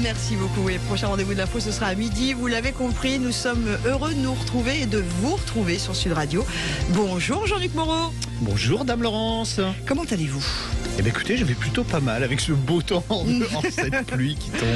Merci beaucoup. Et prochain rendez-vous de l'info, ce sera à midi. Vous l'avez compris, nous sommes heureux de nous retrouver et de vous retrouver sur Sud Radio. Bonjour Jean-Luc Moreau. Bonjour Dame Laurence. Comment allez-vous ? Eh bien écoutez, je vais plutôt pas mal avec ce beau temps en cette pluie qui tombe.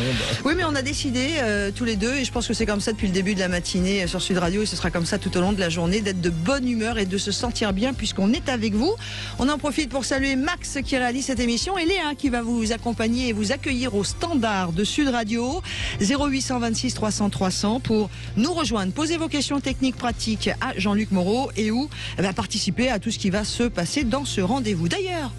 Oui, mais on a décidé tous les deux, et je pense que c'est comme ça depuis le début de la matinée sur Sud Radio, et ce sera comme ça tout au long de la journée, d'être de bonne humeur et de se sentir bien puisqu'on est avec vous. On en profite pour saluer Max qui réalise cette émission et Léa qui va vous accompagner et vous accueillir au standard de Sud Radio 0826 300 300 pour nous rejoindre, poser vos questions techniques pratiques à Jean-Luc Moreau et ou participer à tout ce qui va se passer dans ce rendez-vous. D'ailleurs,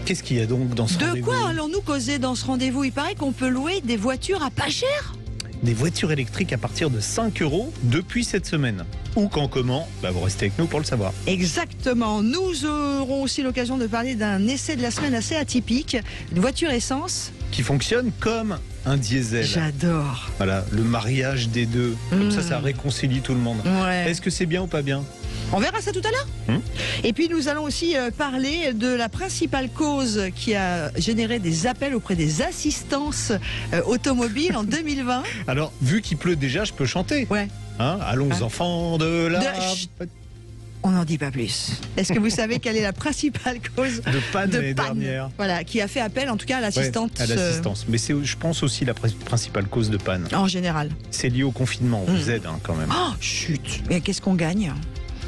qu'est-ce qu'il y a donc dans ce rendez-vous ? De quoi allons-nous causer dans ce rendez-vous ? Il paraît qu'on peut louer des voitures à pas cher. Des voitures électriques à partir de 5 € depuis cette semaine. Où, quand, comment ? Vous restez avec nous pour le savoir. Exactement. Nous aurons aussi l'occasion de parler d'un essai de la semaine assez atypique. Une voiture essence qui fonctionne comme un diesel. J'adore. Voilà, le mariage des deux. Comme ça réconcilie tout le monde. Ouais. Est-ce que c'est bien ou pas bien ? On verra ça tout à l'heure. Et puis nous allons aussi parler de la principale cause qui a généré des appels auprès des assistances automobiles en 2020. Alors, vu qu'il pleut déjà, je peux chanter. Ouais. Allons enfants de la... On n'en dit pas plus. Est-ce que vous savez quelle est la principale cause de panne l'année dernière ? Voilà, qui a fait appel en tout cas à l'assistance. Ouais, à l'assistance. Mais c'est, je pense, aussi la principale cause de panne. En général. C'est lié au confinement. On vous aide quand même. Oh, chut. Et qu'est-ce qu'on gagne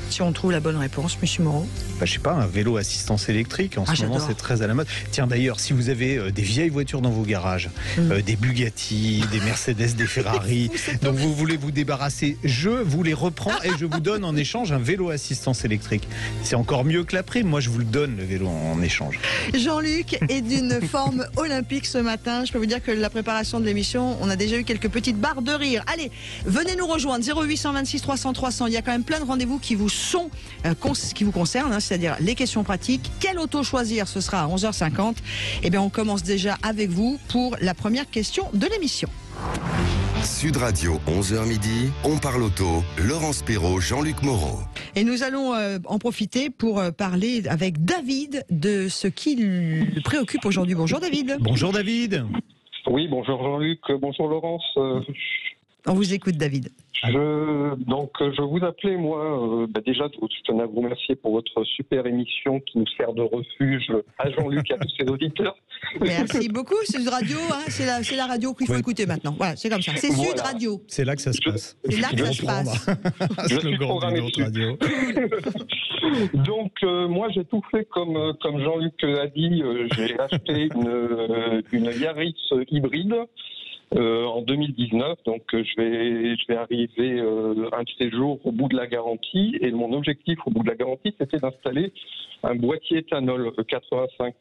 si on trouve la bonne réponse, monsieur Moreau ? Je sais pas, un vélo assistance électrique, en ce moment c'est très à la mode. Tiens d'ailleurs, si vous avez des vieilles voitures dans vos garages, des Bugatti, des Mercedes, des Ferrari, donc vous voulez vous débarrasser, je vous les reprends et je vous donne en échange un vélo assistance électrique. C'est encore mieux que la prime, moi je vous le donne le vélo en échange. Jean-Luc est d'une forme olympique ce matin, je peux vous dire que la préparation de l'émission, on a déjà eu quelques petites barres de rire. Allez, venez nous rejoindre, 0826 300 300, il y a quand même plein de rendez-vous qui vous concernent, c'est-à-dire les questions pratiques. Quelle auto choisir ? Ce sera à 11h50. Eh bien, on commence déjà avec vous pour la première question de l'émission. Sud Radio, 11h midi, on parle auto. Laurence Perrault, Jean-Luc Moreau. Et nous allons en profiter pour parler avec David de ce qui le préoccupe aujourd'hui. Bonjour David. Bonjour David. Oui, bonjour Jean-Luc, bonjour Laurence. On vous écoute David. Je vous appelais, moi, déjà, je tenais à vous remercier pour votre super émission qui nous sert de refuge à Jean-Luc et à tous ses auditeurs. Merci beaucoup, Sud Radio, c'est la radio qu'il faut écouter maintenant. Voilà, c'est comme ça, c'est Sud Radio. C'est là que ça se passe. C'est là que ça se passe. Je suis programmé radio. Donc, moi, j'ai tout fait comme Jean-Luc a dit. J'ai acheté une Yaris hybride. En 2019, donc je vais arriver un de ces jours au bout de la garantie, et mon objectif au bout de la garantie, c'était d'installer un boîtier éthanol 85.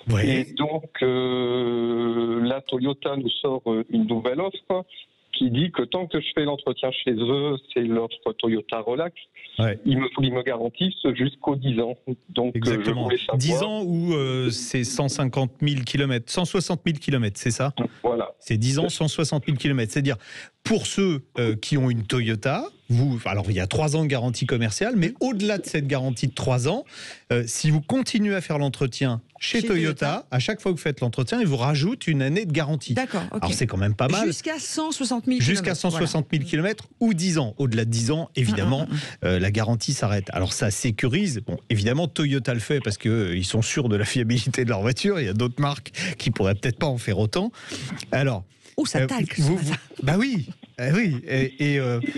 Oui. Et donc la Toyota nous sort une nouvelle offre qui dit que tant que je fais l'entretien chez eux, c'est l'offre Toyota Relax, ils me garantissent jusqu'au 10 ans. Donc, exactement. 10 ans ou c'est 150 000 km, 160 000 km, c'est ça ? Voilà. C'est 10 ans, 160 000 km. C'est-à-dire, pour ceux qui ont une Toyota, alors il y a 3 ans de garantie commerciale, mais au-delà de cette garantie de 3 ans, si vous continuez à faire l'entretien chez Toyota, à chaque fois que vous faites l'entretien, ils vous rajoutent une année de garantie. D'accord. Okay. Alors c'est quand même pas mal. Jusqu'à 160 000 km. Jusqu'à 160 000 km ou 10 ans. Au-delà de 10 ans, évidemment, la garantie s'arrête. Alors ça sécurise. Bon, évidemment, Toyota le fait parce qu'ils sont sûrs de la fiabilité de leur voiture. Il y a d'autres marques qui pourraient peut-être pas en faire autant. Alors, ça talque. Oui.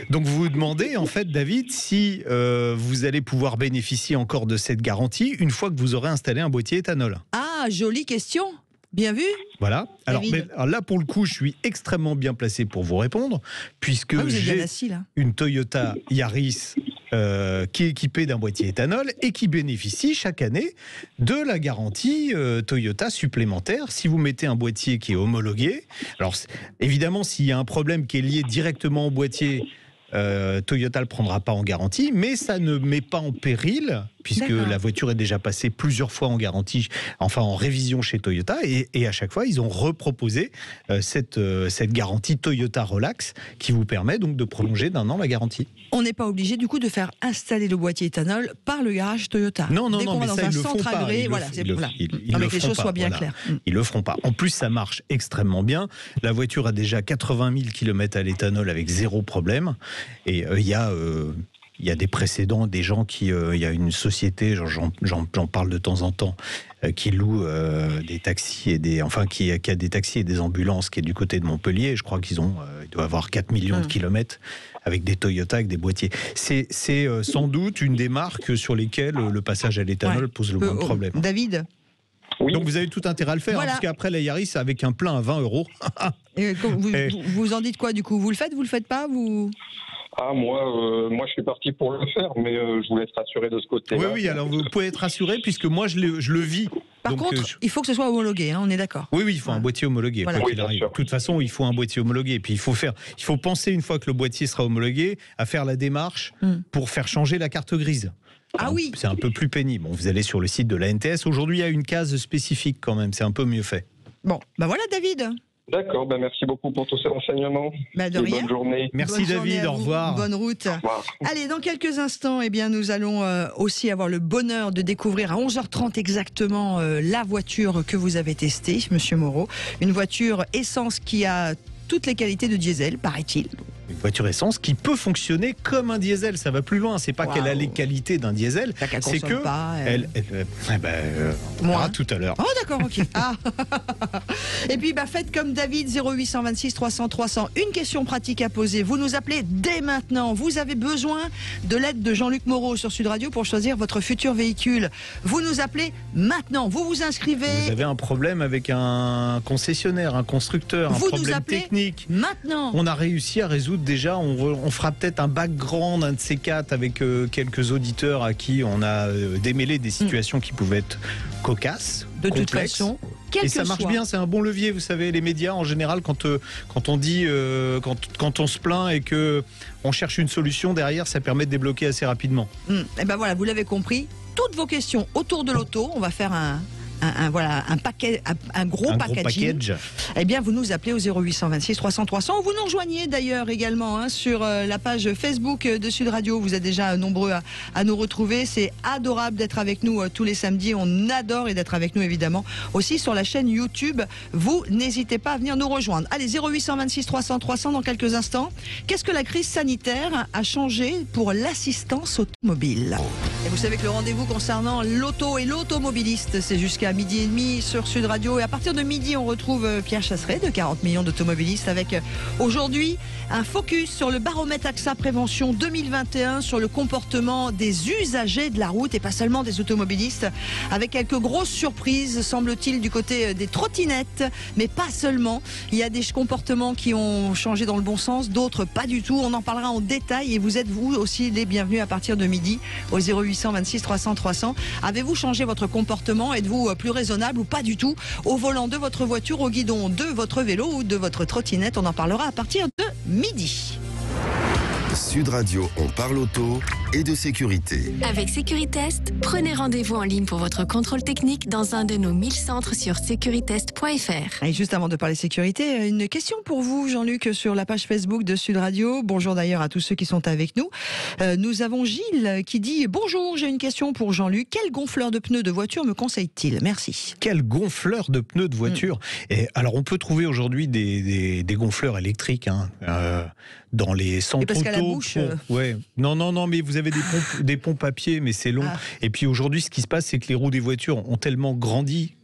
Donc vous vous demandez en fait, David, si vous allez pouvoir bénéficier encore de cette garantie une fois que vous aurez installé un boîtier éthanol. Ah, jolie question. Bien vu. Voilà. Alors là, pour le coup, je suis extrêmement bien placé pour vous répondre, puisque j'ai une Toyota Yaris qui est équipée d'un boîtier éthanol et qui bénéficie chaque année de la garantie Toyota supplémentaire si vous mettez un boîtier qui est homologué. Alors évidemment, s'il y a un problème qui est lié directement au boîtier, Toyota le prendra pas en garantie, mais ça ne met pas en péril, puisque la voiture est déjà passée plusieurs fois en garantie, enfin en révision chez Toyota, et à chaque fois ils ont reproposé cette garantie Toyota Relax qui vous permet donc de prolonger d'1 an la garantie. On n'est pas obligé du coup de faire installer le boîtier éthanol par le garage Toyota. Non, Dès qu'on va mais dans ça un ils le centre font pas. agréé, voilà, Ils le que les choses soient bien claires. Ils le feront pas. En plus, ça marche extrêmement bien. La voiture a déjà 80 000 km à l'éthanol avec 0 problème. Et il y a des précédents, des gens qui... Il y a une société, j'en parle de temps en temps, qui loue des taxis qui a des taxis et des ambulances, qui est du côté de Montpellier. Je crois qu'ils doivent avoir 4 millions de kilomètres avec des Toyota, avec des boîtiers. C'est sans doute une des marques sur lesquelles le passage à l'éthanol pose le moins de problèmes. David ? Oui. Donc vous avez tout intérêt à le faire, parce qu'après la Yaris, avec un plein à 20 €... Vous en dites quoi du coup ? Vous le faites pas Moi, je suis parti pour le faire, mais je voulais être rassuré de ce côté-là. Oui, alors vous pouvez être rassuré, puisque moi, je le vis. Par contre, il faut que ce soit homologué, on est d'accord. Oui, il faut un boîtier homologué, quoi qu'il arrive. De toute façon, il faut un boîtier homologué. Et puis, il faut penser, une fois que le boîtier sera homologué, à faire la démarche pour faire changer la carte grise. Alors, c'est un peu plus pénible. Bon, vous allez sur le site de l'ANTS. Aujourd'hui, il y a une case spécifique quand même. C'est un peu mieux fait. Bon, voilà David. D'accord, merci beaucoup pour tous ces renseignements. De rien. Bonne journée. Merci David, au revoir. Bonne route. Au revoir. Allez, dans quelques instants, nous allons aussi avoir le bonheur de découvrir à 11h30 exactement la voiture que vous avez testée, Monsieur Moreau. Une voiture essence qui a toutes les qualités de diesel, paraît-il. Une voiture essence qui peut fonctionner comme un diesel, ça va plus loin. C'est pas qu'elle a les qualités d'un diesel, c'est que on verra tout à l'heure. Oh d'accord, ok. Et puis faites comme David, 0826 300 300. Une question pratique à poser. Vous nous appelez dès maintenant. Vous avez besoin de l'aide de Jean-Luc Moreau sur Sud Radio pour choisir votre futur véhicule. Vous nous appelez maintenant. Vous vous inscrivez. Vous avez un problème avec un concessionnaire, un constructeur, un problème technique. Maintenant. On a réussi à résoudre déjà, on fera peut-être un background, un de ces quatre, avec quelques auditeurs à qui on a démêlé des situations qui pouvaient être cocasses, de complexes. Toute façon, et ça marche bien, c'est un bon levier. Vous savez, les médias en général, quand on dit, quand on se plaint et que on cherche une solution derrière, ça permet de débloquer assez rapidement. Et voilà, vous l'avez compris. Toutes vos questions autour de l'auto, on va faire un gros package. Vous nous appelez au 0826 300 300. Vous nous rejoignez d'ailleurs également sur la page Facebook de Sud Radio. Vous êtes déjà nombreux à nous retrouver. C'est adorable d'être avec nous tous les samedis. On adore et d'être avec nous évidemment aussi sur la chaîne YouTube. Vous n'hésitez pas à venir nous rejoindre. Allez, 0826 300 300 dans quelques instants. Qu'est-ce que la crise sanitaire a changé pour l'assistance automobile ? Et vous savez que le rendez-vous concernant l'auto et l'automobiliste, c'est jusqu'à 12h30 sur Sud Radio. Et à partir de midi, on retrouve Pierre Chasseret de 40 millions d'automobilistes avec aujourd'hui un focus sur le baromètre AXA Prévention 2021 sur le comportement des usagers de la route et pas seulement des automobilistes, avec quelques grosses surprises, semble-t-il, du côté des trottinettes, mais pas seulement. Il y a des comportements qui ont changé dans le bon sens, d'autres pas du tout. On en parlera en détail et vous êtes vous aussi les bienvenus à partir de midi au 0826 300 300. Avez-vous changé votre comportement ? Êtes-vous plus raisonnable ou pas du tout au volant de votre voiture, au guidon de votre vélo ou de votre trottinette? On en parlera à partir de midi. Sud Radio, on parle auto et de sécurité. Avec Sécuritest, prenez rendez-vous en ligne pour votre contrôle technique dans un de nos 1000 centres sur securitest.fr. Et juste avant de parler sécurité, une question pour vous, Jean-Luc, sur la page Facebook de Sud Radio. Bonjour d'ailleurs à tous ceux qui sont avec nous. Nous avons Gilles qui dit « Bonjour, j'ai une question pour Jean-Luc. Quel gonfleur de pneus de voiture me conseille-t-il » Merci. Quel gonfleur de pneus de voiture Et alors, on peut trouver aujourd'hui des gonfleurs électriques dans les centres auto. Parce qu'à la bouche... Ouais. Non, mais vous avez des pompes à pied, mais c'est long. Et puis aujourd'hui, ce qui se passe, c'est que les roues des voitures ont tellement grossi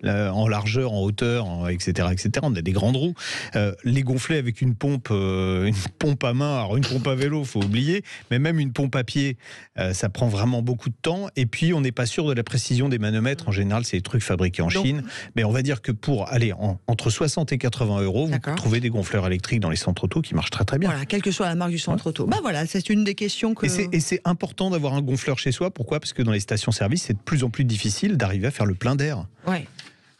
en largeur, en hauteur, etc. On a des grandes roues. Les gonfler avec une pompe à main, alors une pompe à vélo, faut oublier, mais même une pompe à pied, ça prend vraiment beaucoup de temps. Et puis, on n'est pas sûr de la précision des manomètres. En général, c'est des trucs fabriqués en Chine. Mais on va dire que pour aller entre 60 et 80 €, vous trouvez des gonfleurs électriques dans les centres auto qui marchent très très bien. Voilà, quelle que soit la marque du centre auto. Voilà, c'est une des questions que... Et c'est important d'avoir un gonfleur chez soi. Pourquoi ? Parce que dans les stations-service, c'est de plus en plus difficile d'arriver à faire le plein d'air. Ouais.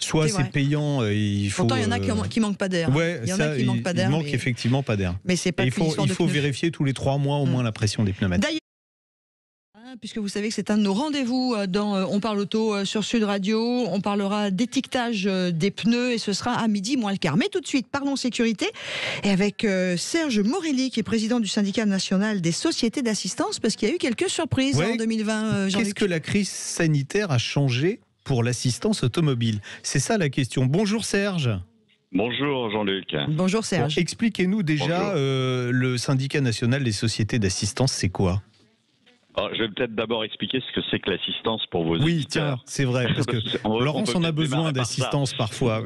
Soit c'est payant, il faut. Pourtant, il y en a qui manquent pas d'air. Ouais, il y en a qui manquent pas d'air. Il manque effectivement pas d'air. Mais c'est pas. Il faut vérifier tous les 3 mois au moins la pression des pneumatiques. D'ailleurs, puisque vous savez que c'est un de nos rendez-vous dans On parle auto sur Sud Radio, on parlera d'étiquetage des pneus et ce sera à 12:15. Mais tout de suite, parlons sécurité et avec Serge Morelli qui est président du syndicat national des sociétés d'assistance parce qu'il y a eu quelques surprises en 2020. Qu'est-ce que la crise sanitaire a changé pour l'assistance automobile? C'est ça la question. Bonjour Serge. Bonjour Jean-Luc. Bonjour Serge. Bon, expliquez-nous déjà le syndicat national des sociétés d'assistance, c'est quoi? Alors, je vais peut-être d'abord expliquer ce que c'est que l'assistance pour vos auditeurs. Oui, tiens, c'est vrai, parce que Laurence, on a besoin d'assistance parfois.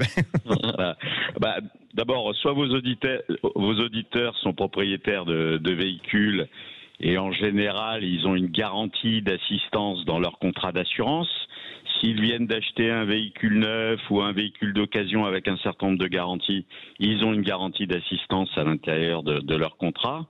D'abord, soit vos auditeurs sont propriétaires de véhicules et en général, ils ont une garantie d'assistance dans leur contrat d'assurance. S'ils viennent d'acheter un véhicule neuf ou un véhicule d'occasion avec un certain nombre de garanties, ils ont une garantie d'assistance à l'intérieur de leur contrat.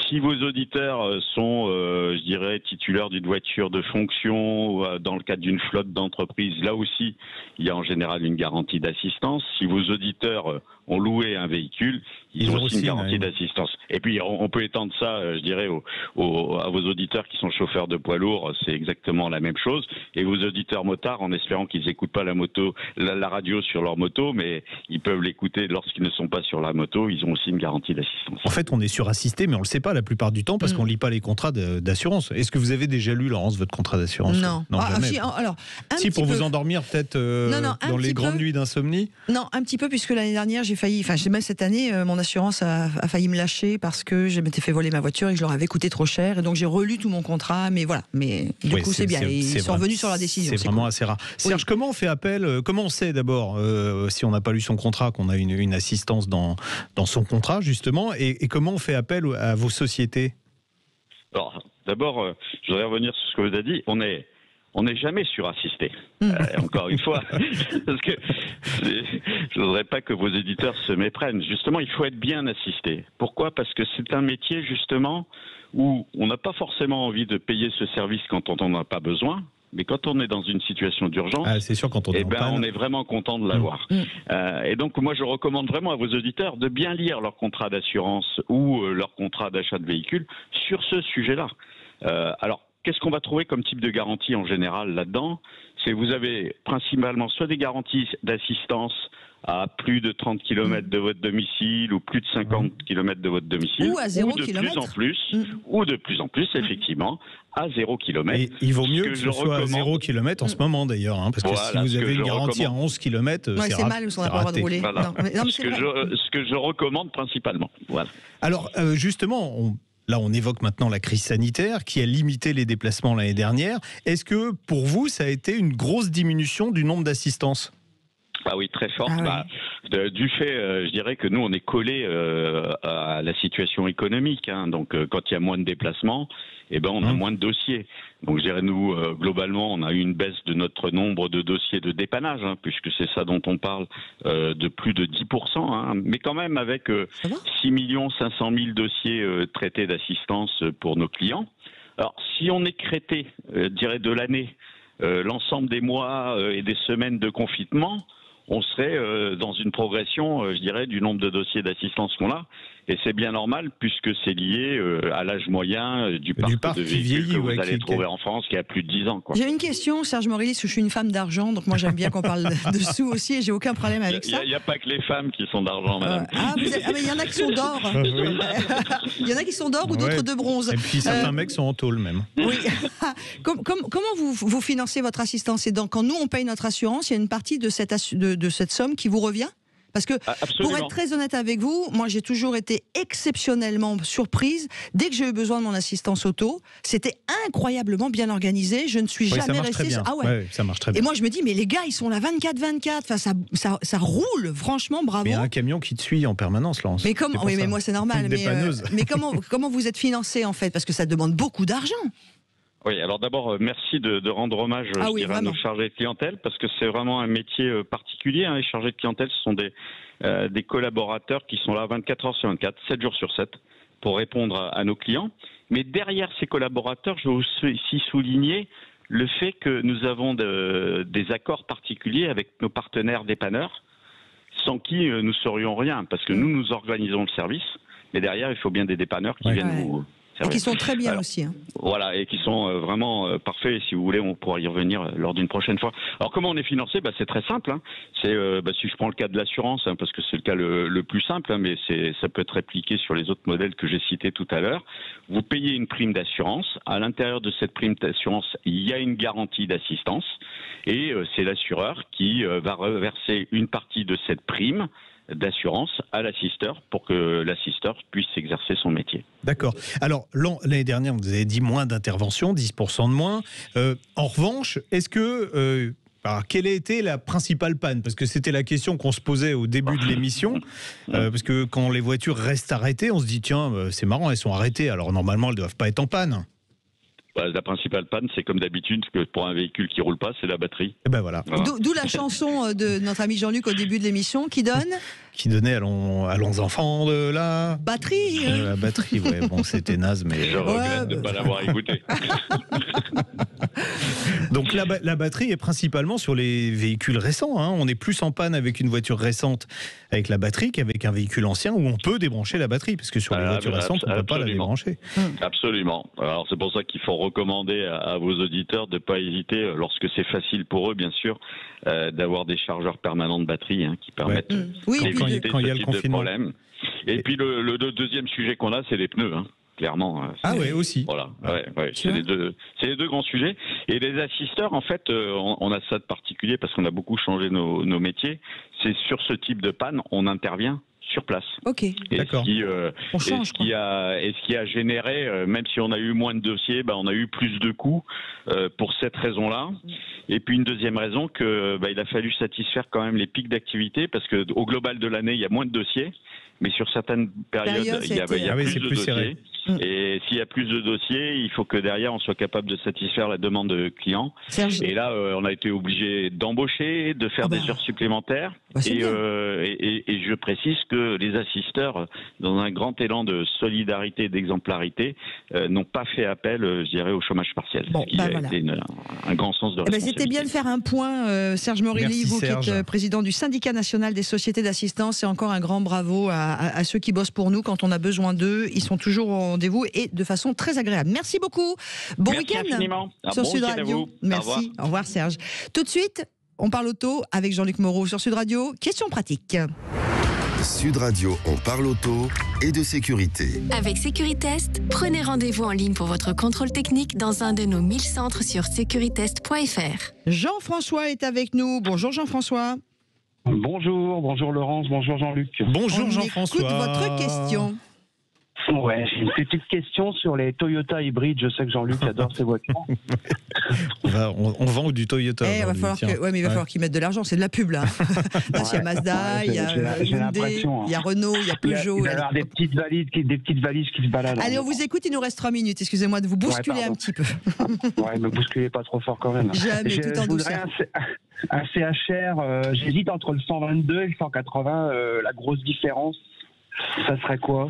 Si vos auditeurs sont, je dirais, titulaires d'une voiture de fonction ou dans le cadre d'une flotte d'entreprise, là aussi, il y a en général une garantie d'assistance. Si vos auditeurs ont loué un véhicule, ils ont aussi une garantie d'assistance. Et puis, on peut étendre ça, je dirais, à vos auditeurs qui sont chauffeurs de poids lourds, c'est exactement la même chose. Et vos auditeurs motards, en espérant qu'ils n'écoutent pas la radio sur leur moto, mais ils peuvent l'écouter lorsqu'ils ne sont pas sur la moto, ils ont aussi une garantie d'assistance. En fait, on est surassisté, mais on ne le sait pas la plupart du temps parce qu'on ne lit pas les contrats d'assurance. Est-ce que vous avez déjà lu, Laurence, votre contrat d'assurance? Non. Jamais. Si, pour vous endormir peut-être dans les grandes nuits d'insomnie? Non, un petit peu, puisque l'année dernière, même cette année, mon assurance a failli me lâcher parce que je m'étais fait voler ma voiture et que je leur avais coûté trop cher. Et donc, j'ai relu tout mon contrat, mais voilà. Mais du coup, c'est bien. Ils sont revenus sur la décision. C'est vraiment assez rare. Serge, comment on fait appel? Comment on sait d'abord, si on n'a pas lu son contrat, qu'on a une assistance dans son contrat, justement, et comment on fait appel à vos sociétés? Alors, d'abord, je voudrais revenir sur ce que vous avez dit. On n'est jamais surassisté. Encore une fois, parce que je ne voudrais pas que vos éditeurs se méprennent. Justement, il faut être bien assisté. Pourquoi? Parce que c'est un métier, justement, où on n'a pas forcément envie de payer ce service quand on n'en a pas besoin. Mais quand on est dans une situation d'urgence, c'est sûr, quand on est on est vraiment content de l'avoir. Et donc, moi, je recommande vraiment à vos auditeurs de bien lire leur contrat d'assurance ou leur contrat d'achat de véhicule sur ce sujet-là. Alors, qu'est-ce qu'on va trouver comme type de garantie en général là-dedans? C'est vous avez principalement soit des garanties d'assistance à plus de 30 km de votre domicile ou plus de 50 km de votre domicile, ou à 0 km. Ou de plus en plus, effectivement, à 0 km. Et il vaut mieux que ce soit à 0 km en ce moment d'ailleurs, parce que si vous avez une garantie à 11 km, c'est mal, parce qu'on n'a pas le droit de rouler. Voilà. Ce que je recommande principalement. Voilà. Alors, justement, là, on évoque maintenant la crise sanitaire qui a limité les déplacements l'année dernière. Est-ce que, pour vous, ça a été une grosse diminution du nombre d'assistances? Ah oui, très forte. Du fait, je dirais que nous, on est collé à la situation économique. Donc, quand il y a moins de déplacements, on a moins de dossiers. Donc, je dirais, nous, globalement, on a eu une baisse de notre nombre de dossiers de dépannage, puisque c'est ça dont on parle, de plus de 10%. Mais quand même, avec 6 500 000 dossiers traités d'assistance pour nos clients. Alors, si on écrêtait, je dirais, de l'année, l'ensemble des mois et des semaines de confinement, on serait dans une progression, je dirais, du nombre de dossiers d'assistance qu'on a. Et c'est bien normal puisque c'est lié à l'âge moyen du parc de véhicules que vous allez trouver en France qui a plus de 10 ans. J'ai une question, Serge Morelli, parce que je suis une femme d'argent, donc moi j'aime bien qu'on parle de sous aussi et j'ai aucun problème avec ça. Il n'y a pas que les femmes qui sont d'argent, madame. Mais il y en a qui sont d'or. Il y en a qui sont d'or ou d'autres de bronze. Et puis certains mecs sont en tôle même. Oui. Comment vous financez votre assistance? Et donc quand nous on paye notre assurance, il y a une partie de cette somme qui vous revient? Parce que, pour être très honnête avec vous, moi j'ai toujours été exceptionnellement surprise. Dès que j'ai eu besoin de mon assistance auto, c'était incroyablement bien organisé. Je ne suis jamais restée... ça marche très bien. Et moi je me dis, mais les gars, ils sont là 24-24. Enfin, ça roule, franchement, bravo. Mais il y a un camion qui te suit en permanence, Laurence. Mais comment? Oui, mais moi c'est normal. Mais comment vous êtes financé en fait? Parce que ça demande beaucoup d'argent. Oui, alors d'abord, merci de rendre hommage à nos chargés de clientèle, parce que c'est vraiment un métier particulier. Les chargés de clientèle, ce sont des collaborateurs qui sont là 24 heures sur 24, 7 jours sur 7, pour répondre à nos clients. Mais derrière ces collaborateurs, je veux aussi souligner le fait que nous avons des accords particuliers avec nos partenaires dépanneurs, sans qui nous serions rien, parce que nous organisons le service, mais derrière, il faut bien des dépanneurs qui viennent nous... Et qui sont très bien aussi. Hein. Voilà, et qui sont vraiment parfaits. Et si vous voulez, on pourra y revenir lors d'une prochaine fois. Alors, comment on est financé ? C'est très simple. Hein. C'est si je prends le cas de l'assurance, hein, parce que c'est le cas le plus simple, hein, mais ça peut être répliqué sur les autres modèles que j'ai cités tout à l'heure. Vous payez une prime d'assurance. À l'intérieur de cette prime d'assurance, il y a une garantie d'assistance. Et c'est l'assureur qui va reverser une partie de cette prime d'assurance à l'assisteur pour que l'assisteur puisse exercer son métier. D'accord. Alors, l'année dernière, vous avez dit moins d'interventions, 10% de moins. En revanche, est-ce que... quelle a été la principale panne ? Parce que c'était la question qu'on se posait au début de l'émission. Parce que quand les voitures restent arrêtées, on se dit, tiens, c'est marrant, elles sont arrêtées. Alors, normalement, elles ne doivent pas être en panne. La principale panne, c'est comme d'habitude, que pour un véhicule qui roule pas, c'est la batterie. Et ben voilà. D'où la chanson de notre ami Jean-Luc au début de l'émission qui donne qui donnait allons enfants de la batterie. La batterie, ouais. Bon, c'était naze, mais je regrette de ne pas l'avoir écouté. Donc la batterie est principalement sur les véhicules récents. Hein. On est plus en panne avec une voiture récente avec la batterie qu'avec un véhicule ancien où on peut débrancher la batterie, parce que sur les voitures récentes, on ne peut pas la débrancher. Absolument. Alors c'est pour ça qu'il faut recommander à vos auditeurs de ne pas hésiter, lorsque c'est facile pour eux, bien sûr, d'avoir des chargeurs permanents de batterie qui permettent d'éviter ce type de problème. Et puis le deuxième sujet qu'on a, c'est les pneus. Clairement. Oui, aussi. Voilà, c'est les deux grands sujets. Et les assisteurs, en fait, on a ça de particulier parce qu'on a beaucoup changé nos métiers. C'est sur ce type de panne, on intervient sur place. Ok, d'accord. Ce qui a généré, même si on a eu moins de dossiers, on a eu plus de coûts pour cette raison-là. Et puis une deuxième raison, il a fallu satisfaire quand même les pics d'activité parce que au global de l'année, il y a moins de dossiers. Mais sur certaines périodes, il y a plus de dossiers. Serré. Et s'il y a plus de dossiers, il faut que derrière, on soit capable de satisfaire la demande de clients. Et là, on a été obligé d'embaucher, de faire des heures supplémentaires. Et je précise que les assisteurs, dans un grand élan de solidarité et d'exemplarité, n'ont pas fait appel, je dirais, au chômage partiel. Ce qui a été un grand sens de responsabilité. C'était bien de faire un point, Serge Morelli, vous qui êtes président du syndicat national des sociétés d'assistance. Et encore un grand bravo à ceux qui bossent pour nous quand on a besoin d'eux. Ils sont toujours au rendez-vous et de façon très agréable. Merci beaucoup. Bon week-end sur Sud Radio. Merci. Au revoir Serge. Tout de suite, on parle auto avec Jean-Luc Moreau sur Sud Radio. Question pratique. Sud Radio, on parle auto et de sécurité. Avec Sécuritest, prenez rendez-vous en ligne pour votre contrôle technique dans un de nos 1000 centres sur sécuritest.fr. Jean-François est avec nous. Bonjour Jean-François. Bonjour Laurence, bonjour Jean-Luc. Bonjour Jean-François. Écoute votre question. Ouais, j'ai une petite question sur les Toyota hybrides. Je sais que Jean-Luc adore ces voitures. On vend du Toyota. Il va falloir qu'ils mettent de l'argent. C'est de la pub là. Il y a Mazda, il y a Hyundai, il y a Renault, il y a Peugeot. Il va y avoir des petites valises qui se baladent. Allez, on vous écoute. Il nous reste 3 minutes. Excusez-moi de vous bousculer un petit peu. Ouais, me bousculez pas trop fort quand même. Jamais, tout en douceur. Un CHR. J'hésite entre le 122 et le 180. La grosse différence, ça serait quoi ?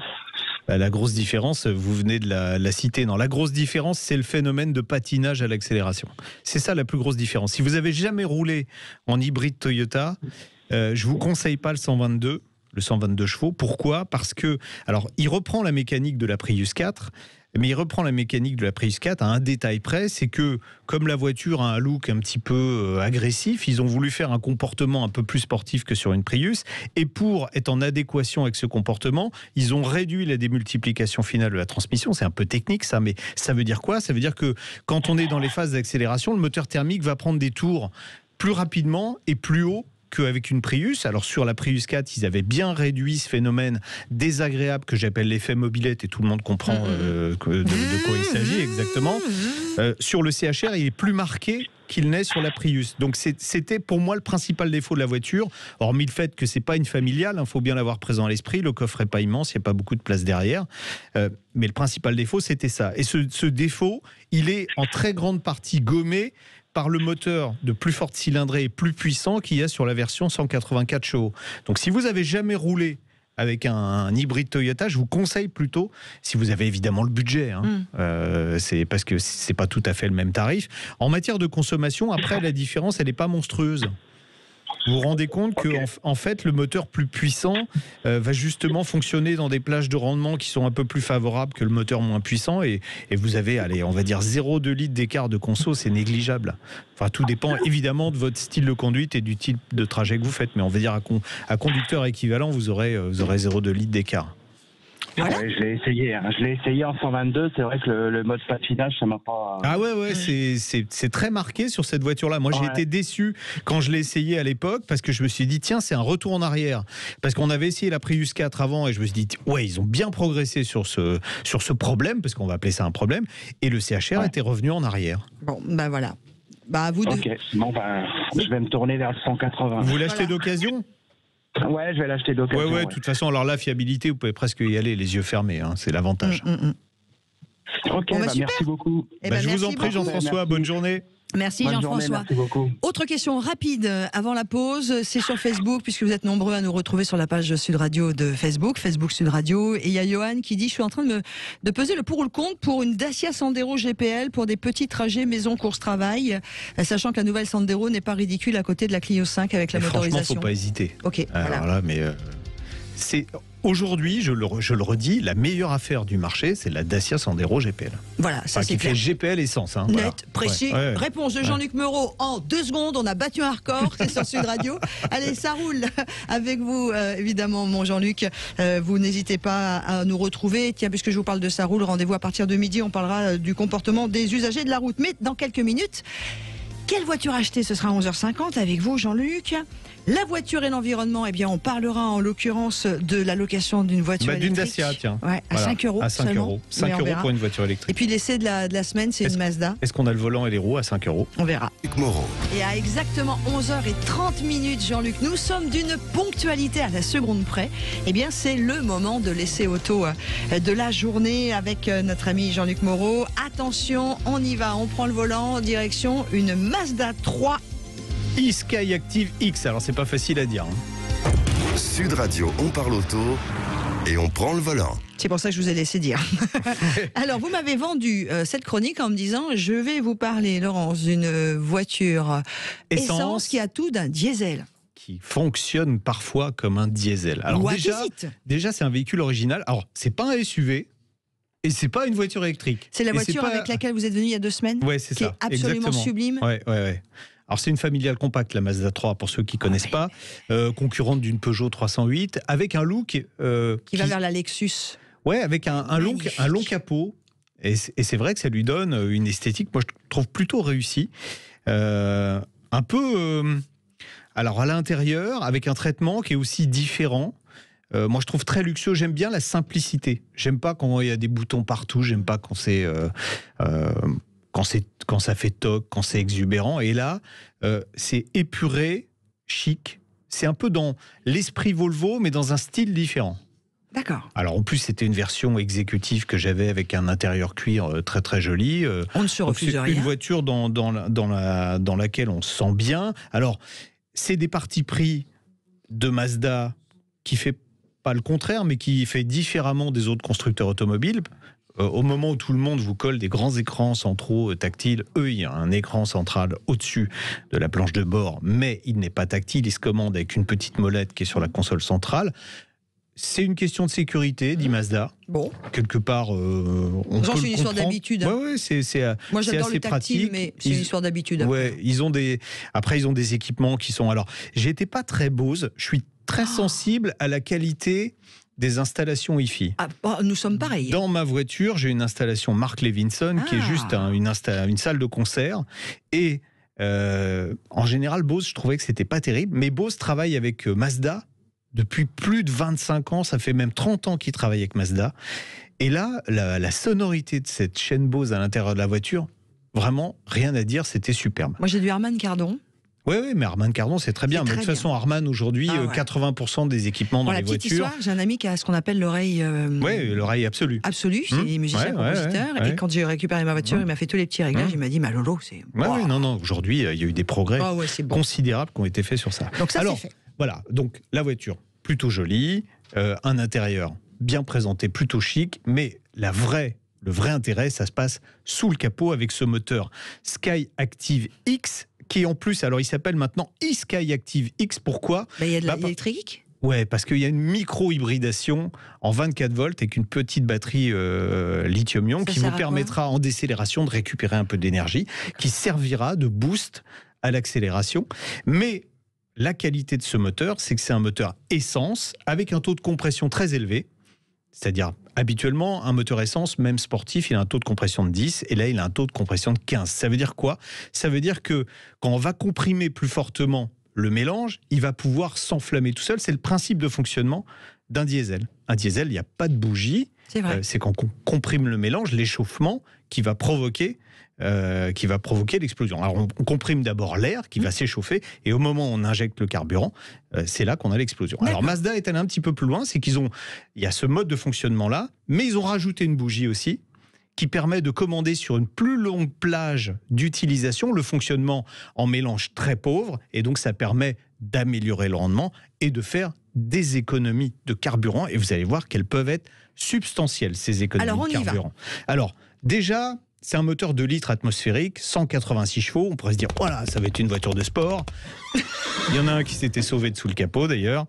La grosse différence, vous venez de la citer. Non, la grosse différence, c'est le phénomène de patinage à l'accélération. C'est ça la plus grosse différence. Si vous avez jamais roulé en hybride Toyota, je vous conseille pas le 122 chevaux. Pourquoi ? Parce que, alors, il reprend la mécanique de la Prius 4, mais il reprend la mécanique de la Prius 4 à un détail près, c'est que, comme la voiture a un look un petit peu agressif, ils ont voulu faire un comportement un peu plus sportif que sur une Prius, et pour être en adéquation avec ce comportement, ils ont réduit la démultiplication finale de la transmission. C'est un peu technique ça, mais ça veut dire quoi ? Ça veut dire que quand on est dans les phases d'accélération, le moteur thermique va prendre des tours plus rapidement et plus haut qu'avec une Prius. Alors sur la Prius 4, ils avaient bien réduit ce phénomène désagréable que j'appelle l'effet mobilette, et tout le monde comprend de quoi il s'agit exactement. Sur le CHR, il est plus marqué qu'il n'est sur la Prius. Donc c'était pour moi le principal défaut de la voiture, hormis le fait que c'est pas une familiale, faut bien l'avoir présent à l'esprit, le coffre est pas immense, il n'y a pas beaucoup de place derrière, mais le principal défaut c'était ça. Et ce défaut, il est en très grande partie gommé par le moteur de plus forte cylindrée et plus puissant qu'il y a sur la version 184 chevaux. Donc si vous avez jamais roulé avec un hybride Toyota, je vous conseille plutôt, si vous avez évidemment le budget, c'est parce que c'est pas tout à fait le même tarif. En matière de consommation, après, la différence, elle n'est pas monstrueuse. Vous vous rendez compte que en fait, le moteur plus puissant va justement fonctionner dans des plages de rendement qui sont un peu plus favorables que le moteur moins puissant, et vous avez, allez, on va dire 0,2 litres d'écart de conso, c'est négligeable. Enfin, tout dépend évidemment de votre style de conduite et du type de trajet que vous faites, mais on va dire à conducteur équivalent, vous aurez 0,2 litres d'écart. Voilà. Ouais, je l'ai essayé en 122. C'est vrai que le mode patinage, ça m'a pas. Ah ouais, c'est très marqué sur cette voiture-là. Moi, j'ai été déçu quand je l'ai essayé à l'époque, parce que je me suis dit, tiens, c'est un retour en arrière. Parce qu'on avait essayé la Prius 4 avant, et je me suis dit, ouais, ils ont bien progressé sur ce problème, parce qu'on va appeler ça un problème, et le CHR était revenu en arrière. Bon, ben voilà. Bah, vous Ok, bon, je vais me tourner vers le 180. Vous l'achetez d'occasion ? Ouais, je vais l'acheter d'occasion. Ouais, de toute façon, alors la fiabilité, vous pouvez presque y aller les yeux fermés, c'est l'avantage. Ok, bon, super. Merci beaucoup. Je vous en prie, Jean-François, bonne journée. Merci Bonne Jean-François. journée, merci beaucoup. Autre question rapide avant la pause, c'est sur Facebook, puisque vous êtes nombreux à nous retrouver sur la page Sud Radio de Facebook Sud Radio, et il y a Johan qui dit: je suis en train de peser le pour ou le contre pour une Dacia Sandero GPL pour des petits trajets maison course travail, sachant que la nouvelle Sandero n'est pas ridicule à côté de la Clio 5 avec la motorisation. Franchement, faut pas hésiter. Ok. Alors là, mais c'est aujourd'hui, je le redis, la meilleure affaire du marché, c'est la Dacia Sandero GPL. Voilà, ça c'est qui clair. fait GPL essence. Net, voilà. précis. Ouais. Réponse de Jean-Luc Meurot en 2 secondes. On a battu un record, c'est sur Sud Radio. Allez, ça roule avec vous, évidemment, mon Jean-Luc. Vous n'hésitez pas à nous retrouver. Tiens, puisque je vous parle de ça roule, rendez-vous à partir de midi. On parlera du comportement des usagers de la route. Mais dans quelques minutes, quelle voiture acheter? Ce sera 11h50 avec vous, Jean-Luc. La voiture et l'environnement, eh bien, on parlera en l'occurrence de la location d'une voiture électrique. D'une Dacia, tiens. Ouais, à 5 euros. À 5 euros. 5 euros pour une voiture électrique. Et puis l'essai de la semaine, c'est une Mazda. Est-ce qu'on a le volant et les roues à 5 euros? On verra. Luc Moreau. Et à exactement 11h30, Jean-Luc, nous sommes d'une ponctualité à la seconde près. Eh bien, c'est le moment de l'essai auto de la journée avec notre ami Jean-Luc Moreau. Attention, on y va, on prend le volant en direction une Mazda 3 e-Sky Active X. Alors, c'est pas facile à dire. Sud Radio, on parle auto et on prend le volant. C'est pour ça que je vous ai laissé dire. Alors, vous m'avez vendu cette chronique en me disant: je vais vous parler, Laurence, d'une voiture essence qui a tout d'un diesel. Qui fonctionne parfois comme un diesel. Alors déjà, c'est un véhicule original. Alors, c'est pas un SUV. Et c'est pas une voiture électrique. C'est la voiture avec laquelle vous êtes venu il y a 2 semaines. Ouais, c'est ça. Qui est absolument sublime. Ouais. Alors c'est une familiale compacte, la Mazda 3, pour ceux qui connaissent pas, concurrente d'une Peugeot 308, avec un look qui va vers la Lexus. Ouais, avec un long capot. Et c'est vrai que ça lui donne une esthétique, moi je trouve plutôt réussie. Un peu, alors à l'intérieur, avec un traitement qui est aussi différent. Moi, je trouve très luxueux. J'aime bien la simplicité. J'aime pas quand il y a des boutons partout. J'aime pas quand c'est quand ça fait toc, quand c'est exubérant. Et là, c'est épuré, chic. C'est un peu dans l'esprit Volvo, mais dans un style différent. D'accord. Alors en plus, c'était une version exécutive que j'avais avec un intérieur cuir très très joli. On ne se refuse rien. Une voiture dans laquelle on se sent bien. Alors, c'est des partis pris de Mazda qui fait pas le contraire, mais qui fait différemment des autres constructeurs automobiles. Au moment où tout le monde vous colle des grands écrans centraux tactiles, eux, il y a un écran central au-dessus de la planche de bord, mais il n'est pas tactile, il se commande avec une petite molette qui est sur la console centrale. C'est une question de sécurité, dit Mazda. Bon. Quelque part, on peut le comprendre. C'est une histoire d'habitude. Ouais, moi, j'adore le tactile, pratique. Mais c'est une histoire d'habitude. Ouais, ils ont des équipements qui sont... Alors, j'étais pas très Bose, je suis très sensible à la qualité des installations Wi-Fi. Nous sommes pareils. Dans ma voiture, j'ai une installation Mark Levinson qui est juste une salle de concert. Et en général, Bose, je trouvais que c'était pas terrible. Mais Bose travaille avec Mazda depuis plus de 25 ans. Ça fait même 30 ans qu'il travaille avec Mazda. Et là, la sonorité de cette chaîne Bose à l'intérieur de la voiture, vraiment, rien à dire, c'était superbe. Moi, j'ai du Harman Kardon. Oui, mais Harman Kardon, c'est très bien. Mais de toute façon, Harman, aujourd'hui, 80% des équipements dans les voitures... Histoire, j'ai un ami qui a ce qu'on appelle l'oreille... Oui, l'oreille absolue. Absolue, c'est musicien, compositeur. Et quand j'ai récupéré ma voiture, il m'a fait tous les petits réglages. Il m'a dit, mais Lolo, c'est... Non, aujourd'hui, il y a eu des progrès considérables qui ont été faits sur ça. Donc ça, c'est fait. Voilà, donc la voiture, plutôt jolie, un intérieur bien présenté, plutôt chic, mais le vrai intérêt, ça se passe sous le capot avec ce moteur Skyactiv X, qui en plus, alors il s'appelle maintenant eSkyactiv X. Pourquoi ? Il y a de l'électrique ? Ouais, parce qu'il y a une micro-hybridation en 24 volts avec une petite batterie lithium-ion qui vous permettra en décélération de récupérer un peu d'énergie, qui servira de boost à l'accélération. Mais la qualité de ce moteur, c'est que c'est un moteur essence avec un taux de compression très élevé. C'est-à-dire, habituellement, un moteur essence, même sportif, il a un taux de compression de 10, et là, il a un taux de compression de 15. Ça veut dire quoi ? Ça veut dire que quand on va comprimer plus fortement le mélange, il va pouvoir s'enflammer tout seul. C'est le principe de fonctionnement d'un diesel. Un diesel, il n'y a pas de bougie. C'est quand on comprime le mélange, l'échauffement qui va provoquer l'explosion. Alors on comprime d'abord l'air qui va s'échauffer, et au moment où on injecte le carburant, c'est là qu'on a l'explosion. Alors Mazda est allé un petit peu plus loin, c'est il y a ce mode de fonctionnement là, mais ils ont rajouté une bougie aussi qui permet de commander sur une plus longue plage d'utilisation le fonctionnement en mélange très pauvre, et donc ça permet d'améliorer le rendement et de faire des économies de carburant, et vous allez voir qu'elles peuvent être substantielles, ces économies de carburant. Alors déjà, c'est un moteur 2 litres atmosphérique, 186 chevaux. On pourrait se dire, voilà, ça va être une voiture de sport. Il y en a un qui s'était sauvé de sous le capot, d'ailleurs.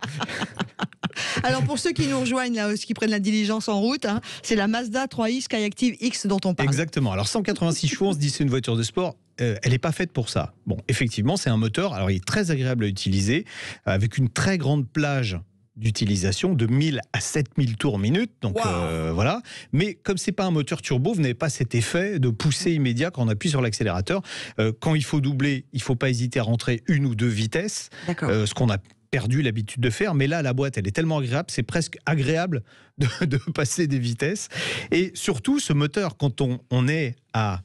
Alors, pour ceux qui nous rejoignent, là, qui prennent la diligence en route, c'est la Mazda 3i Skyactiv X dont on parle. Exactement. Alors, 186 chevaux, on se dit, c'est une voiture de sport. Elle n'est pas faite pour ça. Bon, effectivement, c'est un moteur. Alors, il est très agréable à utiliser, avec une très grande plage d'utilisation de 1000 à 7000 tours minute, donc voilà. Mais comme c'est pas un moteur turbo, vous n'avez pas cet effet de poussée immédiat quand on appuie sur l'accélérateur. Quand il faut doubler, il faut pas hésiter à rentrer 1 ou 2 vitesses, ce qu'on a perdu l'habitude de faire. Mais là, la boîte, elle est tellement agréable, c'est presque agréable de passer des vitesses. Et surtout, ce moteur, quand on est à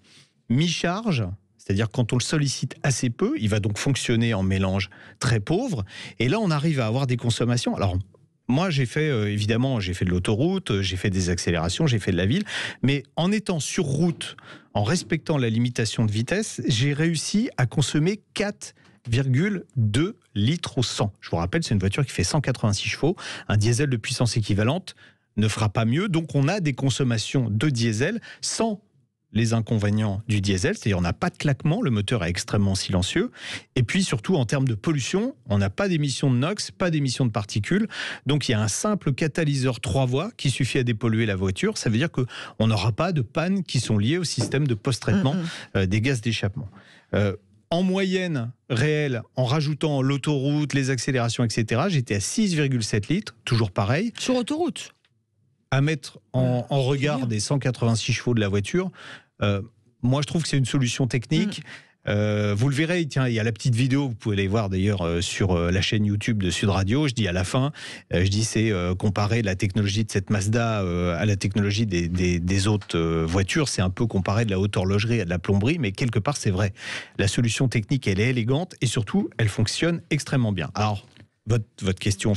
mi-charge, c'est-à-dire quand on le sollicite assez peu, il va donc fonctionner en mélange très pauvre. Et là, on arrive à avoir des consommations. Alors, moi, j'ai fait de l'autoroute, j'ai fait des accélérations, j'ai fait de la ville. Mais en étant sur route, en respectant la limitation de vitesse, j'ai réussi à consommer 4,2 litres au 100. Je vous rappelle, c'est une voiture qui fait 186 chevaux. Un diesel de puissance équivalente ne fera pas mieux. Donc, on a des consommations de diesel sans les inconvénients du diesel, c'est-à-dire on n'a pas de claquement, le moteur est extrêmement silencieux, et puis surtout en termes de pollution, on n'a pas d'émissions de NOx, pas d'émissions de particules, donc il y a un simple catalyseur 3 voies qui suffit à dépolluer la voiture, ça veut dire qu'on n'aura pas de pannes qui sont liées au système de post-traitement des gaz d'échappement. En moyenne réelle, en rajoutant l'autoroute, les accélérations, etc., j'étais à 6,7 litres, toujours pareil. Sur autoroute ? À mettre en regard des 186 chevaux de la voiture, moi je trouve que c'est une solution technique. Vous le verrez, tiens, il y a la petite vidéo, vous pouvez les voir d'ailleurs sur la chaîne YouTube de Sud Radio. Je dis à la fin, c'est comparer la technologie de cette Mazda à la technologie des autres voitures. C'est un peu comparer de la haute horlogerie à de la plomberie, mais quelque part c'est vrai. La solution technique, elle est élégante et surtout, elle fonctionne extrêmement bien. Alors, votre question,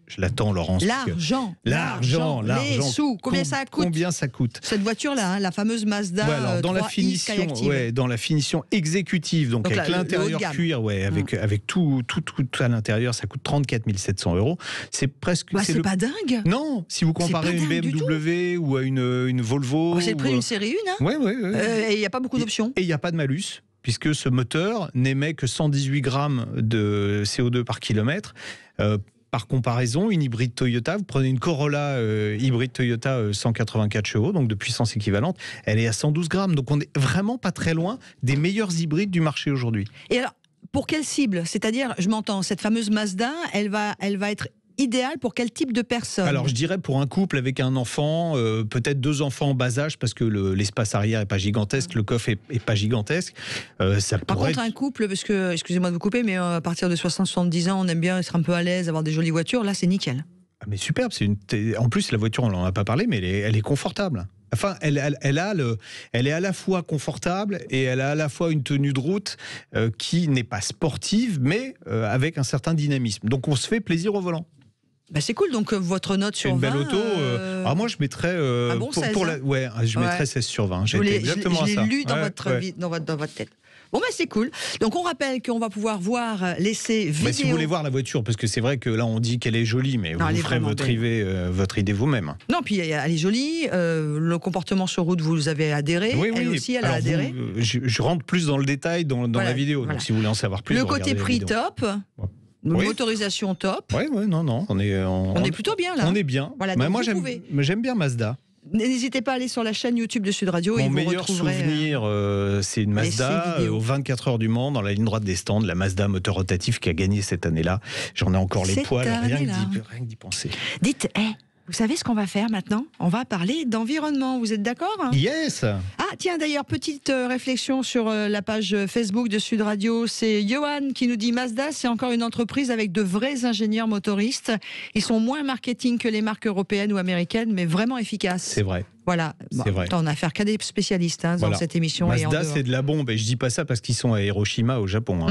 je l'attends, Laurence. L'argent, les sous, combien ça coûte ? Combien ça coûte ? Cette voiture-là, la fameuse Mazda alors, dans 3i la finition, dans la finition exécutive, donc avec l'intérieur cuir, avec tout à l'intérieur, ça coûte 34 700 €. C'est presque. C'est pas dingue. Non, si vous comparez une BMW ou à une Volvo. C'est le prix d'une série 1. Et il n'y a pas beaucoup d'options. Et il n'y a pas de malus, puisque ce moteur n'émet que 118 grammes de CO2 par kilomètre. Par comparaison, une hybride Toyota, vous prenez une Corolla hybride Toyota 184 chevaux, donc de puissance équivalente, elle est à 112 grammes. Donc on n'est vraiment pas très loin des meilleurs hybrides du marché aujourd'hui. Et alors, pour quelle cible ? C'est-à-dire, je m'entends, cette fameuse Mazda, elle va être idéal pour quel type de personne ? Alors je dirais pour un couple avec un enfant, peut-être 2 enfants en bas âge, parce que l'espace arrière est pas gigantesque, le coffre est pas gigantesque. Par contre un couple, parce que, excusez-moi de vous couper, mais à partir de 60-70 ans, on aime bien être un peu à l'aise, avoir des jolies voitures, là c'est nickel. Ah, mais superbe, en plus la voiture on n'en a pas parlé, mais elle est confortable. Enfin, elle est à la fois confortable et elle a à la fois une tenue de route qui n'est pas sportive, mais avec un certain dynamisme. Donc on se fait plaisir au volant. C'est cool, donc votre note sur 20... C'est une belle auto. Moi, je mettrais... je mettrais 16 sur 20. Je l'ai lu dans votre tête. Bon bah c'est cool. Donc on rappelle qu'on va pouvoir voir l'essai vidéo. Si vous voulez voir la voiture, parce que c'est vrai que là on dit qu'elle est jolie, mais vous ferez votre idée vous-même. Non, puis elle est jolie. Le comportement sur route, vous avez adhéré. Oui, elle aussi, elle a adhéré. Je rentre plus dans le détail dans la vidéo. Donc si vous voulez en savoir plus, le côté prix top. Motorisation top. Oui, non, on est plutôt bien là. On est bien. Voilà, moi j'aime bien Mazda. N'hésitez pas à aller sur la chaîne YouTube de Sud Radio. Mon meilleur souvenir, c'est une Mazda aux 24 heures du Mans, dans la ligne droite des stands, la Mazda moteur rotatif qui a gagné cette année-là. J'en ai encore les poils, rien que d'y penser. Dites, vous savez ce qu'on va faire maintenant? On va parler d'environnement, vous êtes d'accord? Yes. Ah tiens, d'ailleurs, petite réflexion sur la page Facebook de Sud Radio. C'est Johan qui nous dit Mazda, c'est encore une entreprise avec de vrais ingénieurs motoristes. Ils sont moins marketing que les marques européennes ou américaines, mais vraiment efficaces. C'est vrai. Voilà, c'est vrai. On a affaire qu'à des spécialistes dans cette émission. Mazda, c'est de la bombe, et je dis pas ça parce qu'ils sont à Hiroshima au Japon.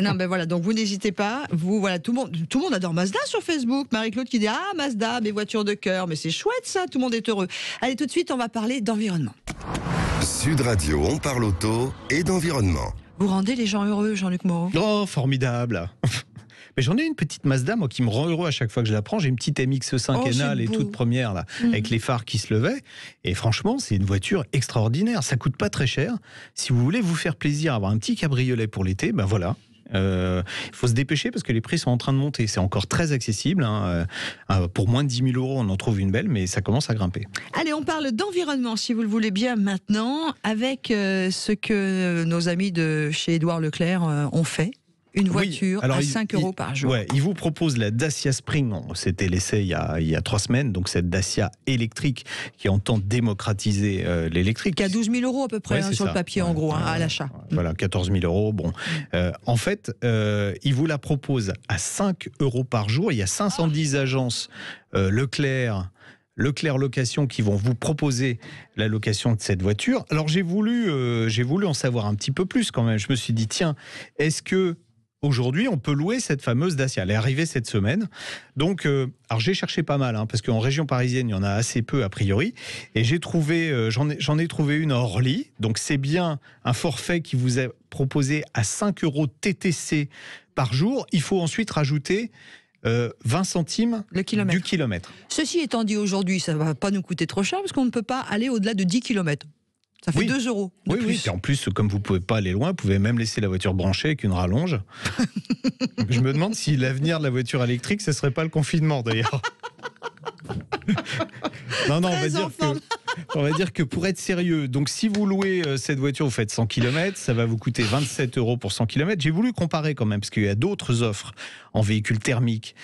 Non, ben voilà, donc vous n'hésitez pas. Tout le monde adore Mazda sur Facebook. Marie-Claude qui dit Mazda, mes voitures de cœur, mais c'est chouette ça, tout le monde est heureux. Allez, tout de suite, on va parler d'environnement. Sud Radio, on parle auto et d'environnement. Vous rendez les gens heureux, Jean-Luc Moreau? Oh, formidable. Mais j'en ai une petite Mazda, moi, qui me rend heureux à chaque fois que je la prends. J'ai une petite MX-5 NA, les toutes premières, là, avec les phares qui se levaient. Et franchement, c'est une voiture extraordinaire. Ça coûte pas très cher. Si vous voulez vous faire plaisir, avoir un petit cabriolet pour l'été, ben voilà. Il faut se dépêcher parce que les prix sont en train de monter. C'est encore très accessible. Pour moins de 10 000 euros, on en trouve une belle, mais ça commence à grimper. Allez, on parle d'environnement, si vous le voulez bien, maintenant, avec ce que nos amis de chez Édouard Leclerc ont fait. Une voiture à 5 euros par jour. Ouais, il vous propose la Dacia Spring. C'était l'essai il y a 3 semaines. Donc cette Dacia électrique qui entend démocratiser l'électrique. Qui a 12 000 euros à peu près sur le papier en gros à l'achat. Voilà, 14 000 euros. Bon, en fait, il vous la propose à 5 euros par jour. Il y a 510 agences Leclerc Location qui vont vous proposer la location de cette voiture. Alors j'ai voulu en savoir un petit peu plus quand même. Je me suis dit tiens, est-ce que aujourd'hui, on peut louer cette fameuse Dacia. Elle est arrivée cette semaine. Donc, alors j'ai cherché pas mal, parce qu'en région parisienne, il y en a assez peu a priori. Et j'ai trouvé, j'en ai trouvé une à Orly. Donc, c'est bien un forfait qui vous est proposé à 5 euros TTC par jour. Il faut ensuite rajouter 20 centimes du kilomètre. Ceci étant dit, aujourd'hui, ça ne va pas nous coûter trop cher parce qu'on ne peut pas aller au-delà de 10 km. Ça fait 2 euros. Oui. Et en plus, comme vous ne pouvez pas aller loin, vous pouvez même laisser la voiture branchée avec une rallonge. Je me demande si l'avenir de la voiture électrique, ce ne serait pas le confinement d'ailleurs. Non, on va dire que pour être sérieux, donc si vous louez cette voiture, vous faites 100 km, ça va vous coûter 27 euros pour 100 km. J'ai voulu comparer quand même, parce qu'il y a d'autres offres en véhicules thermiques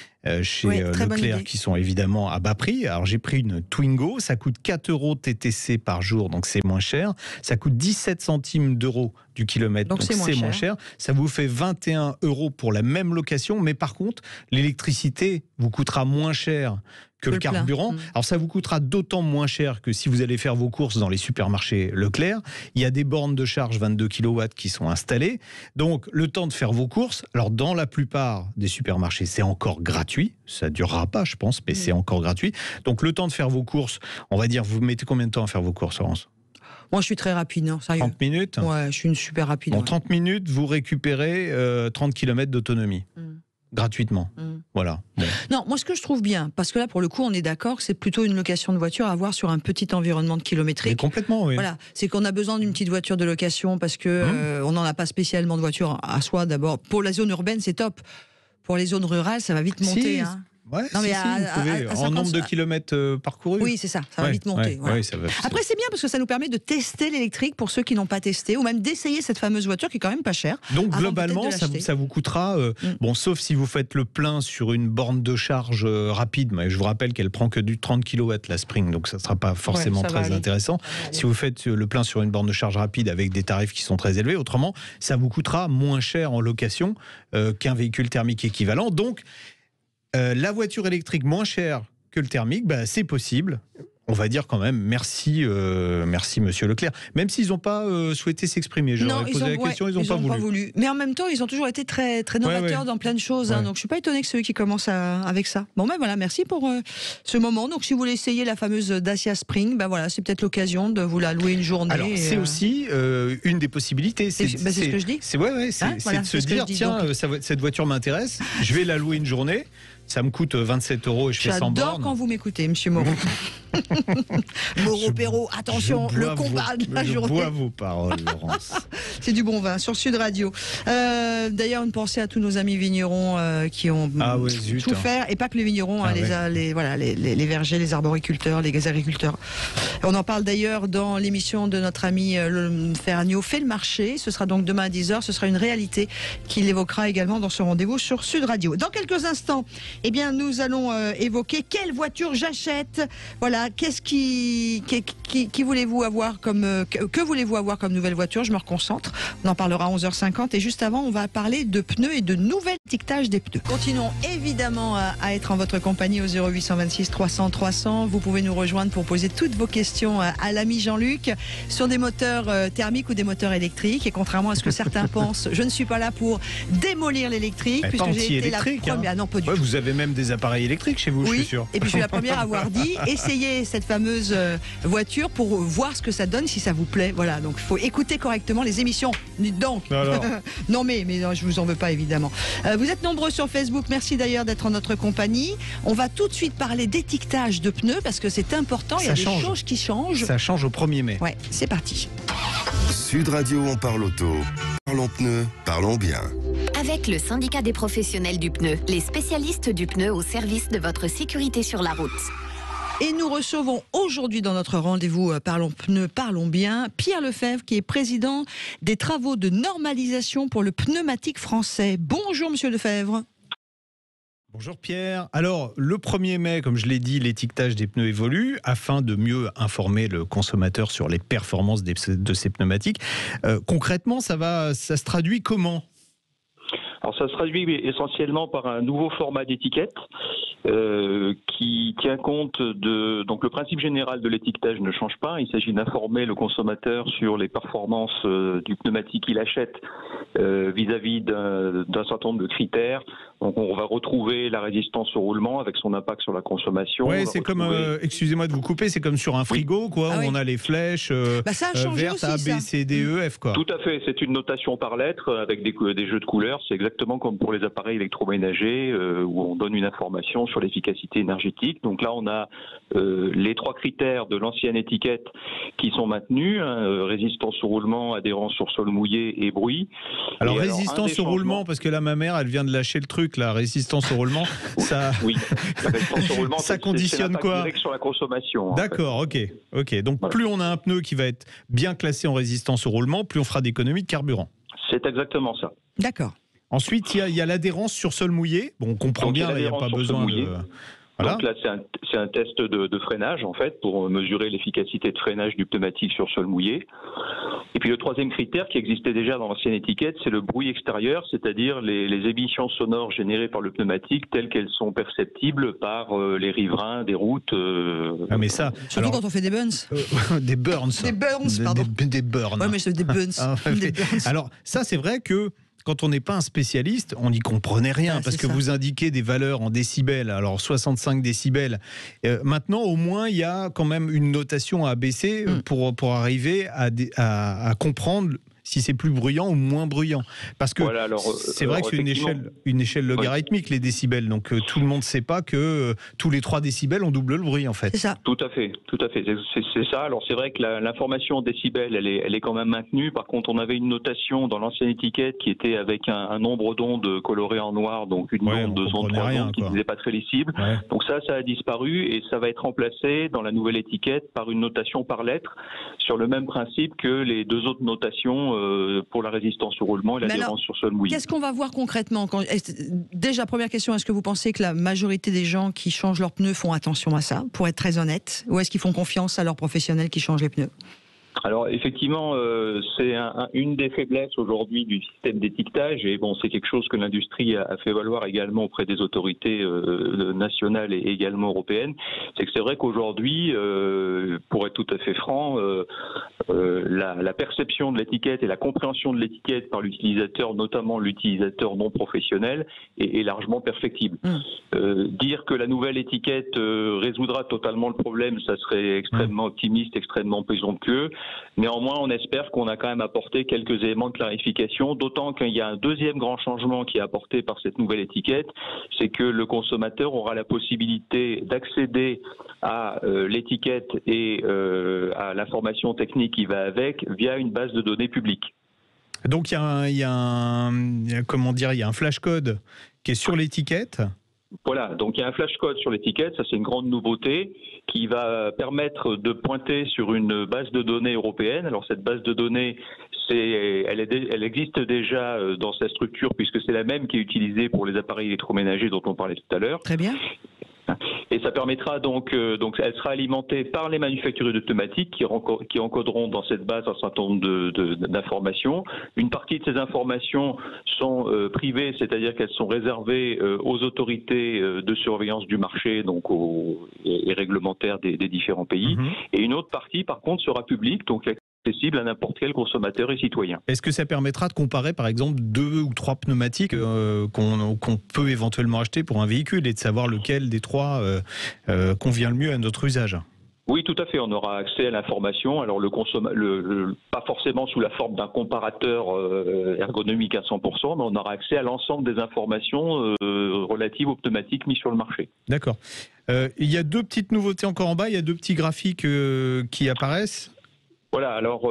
chez Leclerc qui sont évidemment à bas prix. Alors j'ai pris une Twingo, ça coûte 4 euros TTC par jour, donc c'est moins cher. Ça coûte 17 centimes d'euros du kilomètre, donc c'est moins cher. Ça vous fait 21 euros pour la même location, mais par contre, l'électricité vous coûtera moins cher que le carburant. Alors ça vous coûtera d'autant moins cher que si vous allez faire vos courses dans les supermarchés Leclerc. Il y a des bornes de charge 22 kW qui sont installées. Donc le temps de faire vos courses, alors dans la plupart des supermarchés, c'est encore gratuit. Ça ne durera pas, je pense, mais c'est encore gratuit. Donc le temps de faire vos courses, on va dire, vous mettez combien de temps à faire vos courses, Laurence ? Moi, je suis très rapide, sérieux. 30 minutes ? Ouais, je suis une super rapide. En 30 minutes, vous récupérez 30 km d'autonomie. Gratuitement. Voilà. Bon. Non, moi ce que je trouve bien, parce que là pour le coup on est d'accord que c'est plutôt une location de voiture à avoir sur un petit environnement de kilométrique. Mais complètement, oui. Voilà, c'est qu'on a besoin d'une petite voiture de location parce que on n'en a pas spécialement de voiture à soi d'abord. Pour la zone urbaine c'est top. Pour les zones rurales ça va vite monter. Ouais, non, mais en nombre de kilomètres parcourus. Oui, c'est ça, ça va vite monter. Voilà. Ça va, après, c'est bien parce que ça nous permet de tester l'électrique pour ceux qui n'ont pas testé, ou même d'essayer cette fameuse voiture qui est quand même pas chère. Donc globalement, ça vous coûtera, bon, sauf si vous faites le plein sur une borne de charge rapide, mais je vous rappelle qu'elle prend que du 30 kW la Spring, donc ça ne sera pas forcément très intéressant. Si vous faites le plein sur une borne de charge rapide avec des tarifs qui sont très élevés, autrement, ça vous coûtera moins cher en location qu'un véhicule thermique équivalent. Donc, la voiture électrique moins chère que le thermique, c'est possible. on va dire quand même merci Monsieur Leclerc. Même s'ils n'ont pas souhaité s'exprimer. J'aurais posé la question, ils n'ont pas voulu. Mais en même temps, ils ont toujours été très, très novateurs dans plein de choses. Hein, donc je ne suis pas étonné que ceux qui commencent avec ça. Bon, ben voilà, merci pour ce moment. Donc si vous voulez essayer la fameuse Dacia Spring, ben voilà, c'est peut-être l'occasion de vous la louer une journée. Alors c'est aussi une des possibilités. C'est ce que je dis. C'est de se dire, tiens, cette voiture m'intéresse, je vais la louer une journée. Ça me coûte 27 € et je fais 100 bornes. J'adore quand vous m'écoutez, Monsieur Moreau. Moreau Perrault, attention, le combat de la journée. Je bois vos paroles, Laurence. C'est du bon vin sur Sud Radio. D'ailleurs, une pensée à tous nos amis vignerons qui ont souffert, et pas que les vignerons, les vergers, les arboriculteurs, les agriculteurs. On en parle d'ailleurs dans l'émission de notre ami Ferragno fait le marché. Ce sera donc demain à 10h. Ce sera une réalité qu'il évoquera également dans ce rendez-vous sur Sud Radio. Dans quelques instants, eh bien, nous allons évoquer quelle voiture j'achète. Voilà, qu'est-ce qui voulez-vous avoir que voulez-vous avoir comme nouvelle voiture? Je me reconcentre. On en parlera à 11h50 et juste avant, on va parler de pneus et de nouvelles étiquetages des pneus. Continuons évidemment à être en votre compagnie au 0826 300 300. Vous pouvez nous rejoindre pour poser toutes vos questions à l'ami Jean-Luc sur des moteurs thermiques ou des moteurs électriques. Et contrairement à ce que certains pensent, je ne suis pas là pour démolir l'électrique puisque j'ai été la première. Ah non, pas du tout. Vous avez même des appareils électriques chez vous, je suis sûr. Et puis je suis la première à avoir dit essayez cette fameuse voiture pour voir ce que ça donne, si ça vous plaît. Voilà, donc il faut écouter correctement les émissions. Donc, non mais non, je vous en veux pas évidemment. Vous êtes nombreux sur Facebook. Merci d'ailleurs d'être en notre compagnie. On va tout de suite parler d'étiquetage de pneus parce que c'est important. Il y a des choses qui changent. Ça change au 1er mai. Ouais, c'est parti. Sud Radio, on parle auto. Parlons pneus, parlons bien. Avec le syndicat des professionnels du pneu, les spécialistes du pneu au service de votre sécurité sur la route. Et nous recevons aujourd'hui dans notre rendez-vous Parlons Pneus, Parlons Bien, Pierre Lefebvre qui est président des travaux de normalisation pour le pneumatique français. Bonjour Monsieur Lefebvre. Bonjour Pierre. Alors, le 1er mai, comme je l'ai dit, l'étiquetage des pneus évolue afin de mieux informer le consommateur sur les performances de ces pneumatiques. Concrètement, ça se traduit comment ? Alors ça se traduit essentiellement par un nouveau format d'étiquette qui tient compte de... Donc le principe général de l'étiquetage ne change pas. Il s'agit d'informer le consommateur sur les performances du pneumatique qu'il achète vis-à-vis d'un certain nombre de critères. Donc on va retrouver la résistance au roulement avec son impact sur la consommation. Oui, c'est comme, excusez-moi de vous couper, c'est comme sur un frigo, quoi, où on a les flèches vertes, A, B, C, D, E, F, quoi. Tout à fait, c'est une notation par lettre avec des jeux de couleurs. C'est exactement comme pour les appareils électroménagers où on donne une information sur l'efficacité énergétique. Donc là, on a les 3 critères de l'ancienne étiquette qui sont maintenus, résistance au roulement, adhérence sur sol mouillé et bruit. Alors résistance au roulement, parce que là, ma mère, elle vient de lâcher le truc, la résistance au roulement, ça... Oui, la résistance au roulement, ça conditionne quoi direct sur la consommation. D'accord, ok. Donc voilà. Plus on a un pneu qui va être bien classé en résistance au roulement, plus on fera d'économie de carburant. C'est exactement ça. D'accord. Ensuite, il y a l'adhérence sur sol mouillé. Bon, on comprend bien, il n'y a pas besoin de... Voilà. Donc là, c'est un test de freinage, en fait, pour mesurer l'efficacité de freinage du pneumatique sur sol mouillé. Et puis le 3e critère qui existait déjà dans l'ancienne étiquette, c'est le bruit extérieur, c'est-à-dire les émissions sonores générées par le pneumatique telles qu'elles sont perceptibles par les riverains des routes. Mais ça, surtout quand on fait des burns. Des burns. Des burns, pardon. Des burns. Ouais, mais c'est des burns. Des burns. Alors ça, c'est vrai que quand on n'est pas un spécialiste, on n'y comprenait rien, parce que vous indiquez des valeurs en décibels, alors 65 décibels. Maintenant, au moins, il y a quand même une notation à baisser pour arriver à comprendre si c'est plus bruyant ou moins bruyant. Parce que c'est vrai que c'est une échelle logarithmique, les décibels. Donc tout le monde ne sait pas que tous les 3 décibels, on double le bruit, en fait. C'est ça. Tout à fait. C'est ça. Alors c'est vrai que l'information en décibels, elle est quand même maintenue. Par contre, on avait une notation dans l'ancienne étiquette qui était avec un nombre d'ondes colorées en noir, donc une onde, 2 ondes, 3 ondes qui n'était pas très lisible. Ouais. Donc ça a disparu et ça va être remplacé dans la nouvelle étiquette par une notation par lettre sur le même principe que les 2 autres notations pour la résistance au roulement et l'adhérence sur sol mouillé. Qu'est-ce qu'on va voir concrètement Déjà, première question, est-ce que vous pensez que la majorité des gens qui changent leurs pneus font attention à ça, pour être très honnête, ou est-ce qu'ils font confiance à leurs professionnels qui changent les pneus ? Alors effectivement, c'est une des faiblesses aujourd'hui du système d'étiquetage et bon, c'est quelque chose que l'industrie a fait valoir également auprès des autorités nationales et également européennes. C'est que c'est vrai qu'aujourd'hui, pour être tout à fait franc, la perception de l'étiquette et la compréhension de l'étiquette par l'utilisateur, notamment l'utilisateur non professionnel, est largement perfectible. Dire que la nouvelle étiquette résoudra totalement le problème, ça serait extrêmement optimiste, extrêmement présomptueux. Néanmoins, on espère qu'on a quand même apporté quelques éléments de clarification, d'autant qu'il y a un deuxième grand changement qui est apporté par cette nouvelle étiquette, c'est que le consommateur aura la possibilité d'accéder à l'étiquette et à l'information technique qui va avec via une base de données publique. Donc il y a un flash code qui est sur l'étiquette. Voilà, donc il y a un flash code sur l'étiquette, ça c'est une grande nouveauté qui va permettre de pointer sur une base de données européenne. Alors cette base de données, elle existe déjà dans sa structure puisque c'est la même qui est utilisée pour les appareils électroménagers dont on parlait tout à l'heure. Très bien. Et ça permettra donc elle sera alimentée par les manufacturiers de pneumatiques qui encoderont dans cette base un certain nombre d'informations. Une partie de ces informations sont privées, c'est-à-dire qu'elles sont réservées aux autorités de surveillance du marché, donc et réglementaires des différents pays. Et une autre partie, par contre, sera publique, donc accessible à n'importe quel consommateur et citoyen. Est-ce que ça permettra de comparer par exemple 2 ou 3 pneumatiques qu'on peut éventuellement acheter pour un véhicule et de savoir lequel des 3 convient le mieux à notre usage ? Oui, tout à fait. On aura accès à l'information. Alors, pas forcément sous la forme d'un comparateur ergonomique à 100%, mais on aura accès à l'ensemble des informations relatives aux pneumatiques mis sur le marché. D'accord. Il y a 2 petites nouveautés encore en bas. Il y a 2 petits graphiques qui apparaissent. Voilà, alors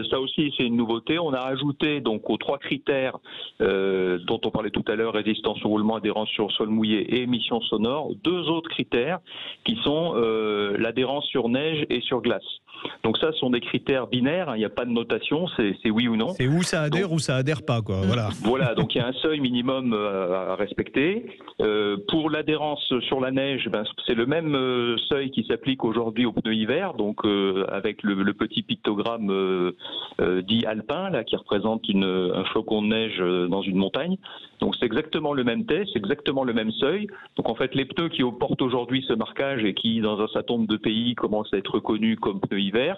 ça aussi c'est une nouveauté. On a ajouté donc aux 3 critères dont on parlait tout à l'heure, résistance au roulement, adhérence sur sol mouillé et émissions sonores, 2 autres critères qui sont l'adhérence sur neige et sur glace. Donc ça, ce sont des critères binaires, il n'y a pas de notation, c'est oui ou non. C'est où ça adhère ou ça adhère pas, quoi. Voilà. Voilà, donc il y a un seuil minimum à respecter. Pour l'adhérence sur la neige, c'est le même seuil qui s'applique aujourd'hui aux pneus hiver, donc avec le petit pictogramme dit alpin, là, qui représente un flocon de neige dans une montagne. Donc c'est exactement le même test, c'est exactement le même seuil. Donc en fait, les pneus qui portent aujourd'hui ce marquage et qui, dans un certain nombre de pays, commencent à être reconnus comme pneus hiver,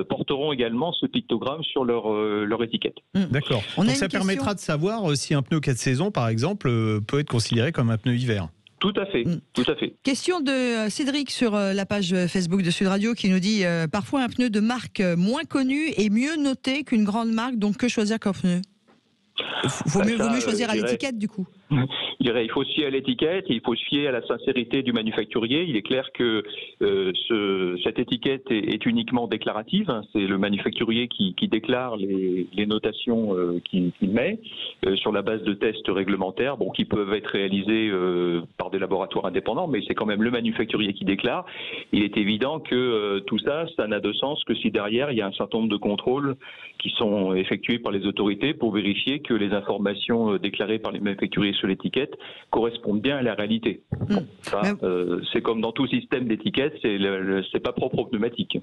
porteront également ce pictogramme sur leur étiquette. D'accord. Donc ça permettra de savoir si un pneu 4 saisons, par exemple, peut être considéré comme un pneu hiver. Tout à fait, tout à fait. Question de Cédric sur la page Facebook de Sud Radio qui nous dit parfois un pneu de marque moins connue est mieux noté qu'une grande marque, donc que choisir comme pneu ? Vaut mieux choisir à l'étiquette du coup. Il faut se fier à l'étiquette, il faut se fier à la sincérité du manufacturier. Il est clair que cette étiquette est uniquement déclarative. C'est le manufacturier qui déclare les notations qu'il met sur la base de tests réglementaires, qui peuvent être réalisés par des laboratoires indépendants, mais c'est quand même le manufacturier qui déclare. Il est évident que tout ça n'a de sens que si derrière il y a un certain nombre de contrôles qui sont effectués par les autorités pour vérifier que les informations déclarées par les manufacturiers sur l'étiquette correspondent bien à la réalité. Bon, ça, c'est comme dans tout système d'étiquette, c'est pas propre aux pneumatiques.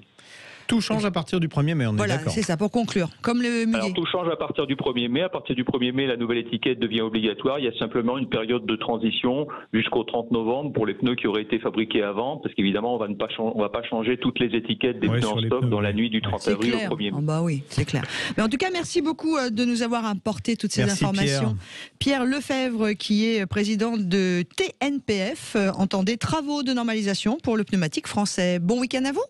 Tout change à partir du 1er mai, on est d'accord. Voilà, c'est ça, pour conclure. Comme le muguet. Alors, tout change à partir du 1er mai. À partir du 1er mai, la nouvelle étiquette devient obligatoire. Il y a simplement une période de transition jusqu'au 30 novembre pour les pneus qui auraient été fabriqués avant, parce qu'évidemment, on va pas changer toutes les étiquettes des pneus en stock dans la nuit du 30 avril au 1er mai. Bah oui, c'est clair. Mais en tout cas, merci beaucoup de nous avoir apporté toutes ces informations. Pierre Lefebvre, qui est président de TNPF, entend des travaux de normalisation pour le pneumatique français. Bon week-end à vous.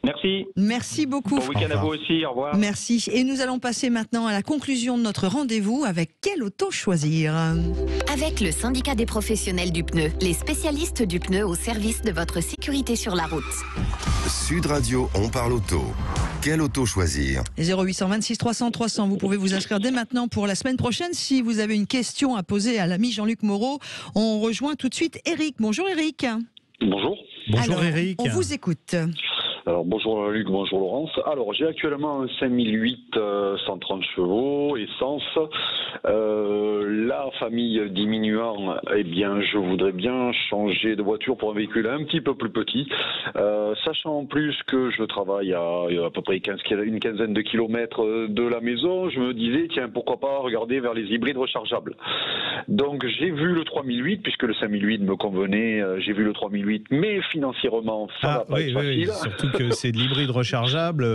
Merci. Merci beaucoup. Bon week-end à vous aussi, au revoir. Merci. Et nous allons passer maintenant à la conclusion de notre rendez-vous avec quelle auto choisir. Avec le syndicat des professionnels du pneu, les spécialistes du pneu au service de votre sécurité sur la route. Sud Radio, on parle auto. Quelle auto choisir ? 0826 300 300, vous pouvez vous inscrire dès maintenant pour la semaine prochaine. Si vous avez une question à poser à l'ami Jean-Luc Moreau, on rejoint tout de suite Eric. Bonjour Eric. Bonjour. Bonjour Alors, Eric. On vous écoute. Alors bonjour Luc, bonjour Laurence. Alors j'ai actuellement un 5008 130 chevaux, essence. La famille diminuant, eh bien je voudrais bien changer de voiture pour un véhicule un petit peu plus petit. Sachant en plus que je travaille à peu près une quinzaine de kilomètres de la maison, je me disais tiens pourquoi pas regarder vers les hybrides rechargeables. Donc j'ai vu le 3008 puisque le 5008 me convenait, j'ai vu le 3008 mais financièrement ça va pas être facile. Oui, surtout que c'est de l'hybride rechargeable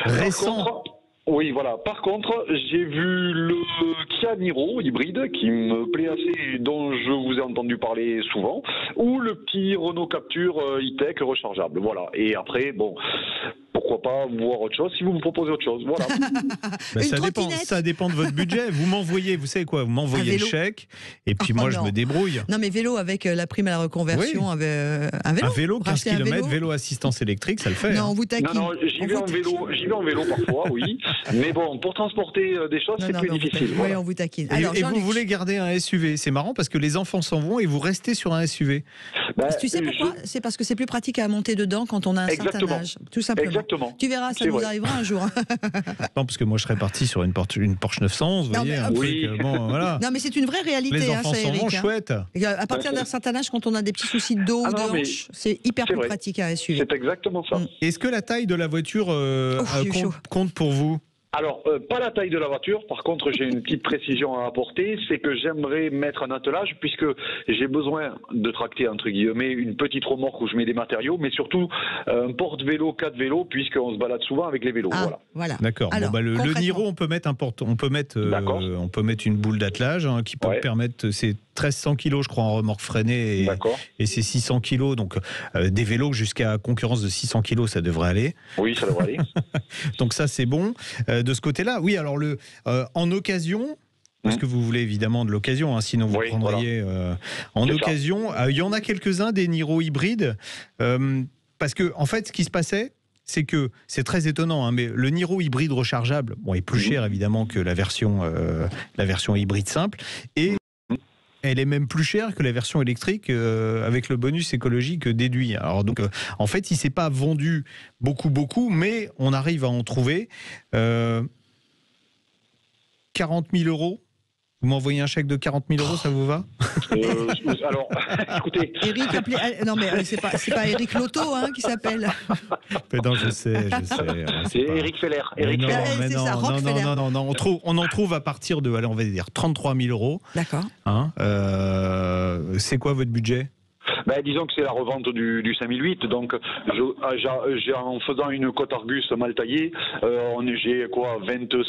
récent. Oui, voilà. Par contre, j'ai vu le Kia Niro hybride qui me plaît assez et dont je vous ai entendu parler souvent, ou le petit Renault Captur e-tech rechargeable. Voilà. Et après, bon, pourquoi pas voir autre chose si vous me proposez autre chose. Voilà. Ça dépend de votre budget. Vous m'envoyez, vous savez quoi, vous m'envoyez le chèque et puis moi je me débrouille. Non mais vélo avec la prime à la reconversion, un vélo. Un vélo, 15 km, vélo assistance électrique, ça le fait. Non, on vous taquine. Non, j'y vais en vélo parfois, oui. Mais bon, pour transporter des choses, c'est plus difficile. Oui, on vous taquine. Alors, et vous voulez garder un SUV. C'est marrant parce que les enfants s'en vont et vous restez sur un SUV. Tu sais pourquoi ? C'est parce que c'est plus pratique à monter dedans quand on a un certain âge. Tout simplement. Exactement. Tu verras, ça nous arrivera un jour. Non, parce que moi je serais parti sur une Porsche 911, vous voyez. Voilà. Non, mais c'est une vraie réalité. Les enfants ça, s'en Eric, vont, chouette. À partir d'un certain âge, quand on a des petits soucis de dos ou de hanche, c'est hyper plus pratique à SUV. C'est exactement ça. Est-ce que la taille de la voiture compte pour vous ? Alors, pas la taille de la voiture. Par contre, j'ai une petite précision à apporter. C'est que j'aimerais mettre un attelage puisque j'ai besoin de tracter, entre guillemets, une petite remorque où je mets des matériaux, mais surtout un porte-vélo, 4 vélos, puisqu'on se balade souvent avec les vélos. Voilà. D'accord. Le Niro, on peut mettre une boule d'attelage qui peut permettre. C'est 1300 kg, je crois, en remorque freinée et c'est 600 kg. Donc, des vélos jusqu'à concurrence de 600 kg, ça devrait aller. Oui, ça devrait aller. Donc ça, c'est bon. De ce côté-là, oui, alors en occasion, parce que vous voulez évidemment de l'occasion, sinon vous prendriez en occasion. Il y en a quelques-uns des Niro hybrides, parce que en fait, ce qui se passait, c'est que c'est très étonnant, mais le Niro hybride rechargeable, est plus cher évidemment que la version hybride simple, et elle est même plus chère que la version électrique avec le bonus écologique déduit. Alors donc, en fait, il ne s'est pas vendu beaucoup, mais on arrive à en trouver 40 000 euros. Vous m'envoyez un chèque de 40 000 euros, ça vous va ? Alors, écoutez... Eric, non mais c'est pas Eric Loto qui s'appelle. Mais non, je sais. C'est Eric Feller. Non, on en trouve à partir de, on va dire 33 000 euros. D'accord. C'est quoi votre budget ? Disons que c'est la revente du 5008, donc en faisant une côte Argus mal taillée, j'ai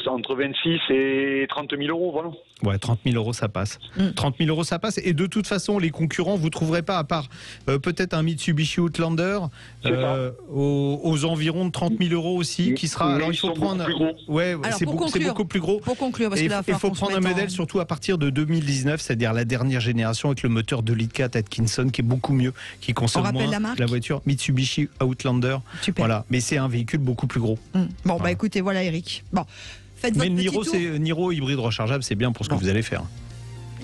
entre 26 et 30 000 euros, voilà. Ouais, 30 000 euros, ça passe. 30 000 euros, ça passe. Et de toute façon, les concurrents, vous ne trouverez pas, à part peut-être un Mitsubishi Outlander, aux environs de 30 000 euros aussi, qui sera... Alors, il faut prendre... c'est beaucoup plus gros. Pour conclure, parce il faut prendre un modèle surtout à partir de 2019, c'est-à-dire la dernière génération avec le moteur 2,4 litres Atkinson, qui est beaucoup mieux, qui consomme moins la voiture. Mitsubishi Outlander. Super. Voilà. Mais c'est un véhicule beaucoup plus gros. Bon, écoutez, voilà Eric. Bon, faites votre petit tour. Mais Niro hybride rechargeable, c'est bien pour ce que vous allez faire.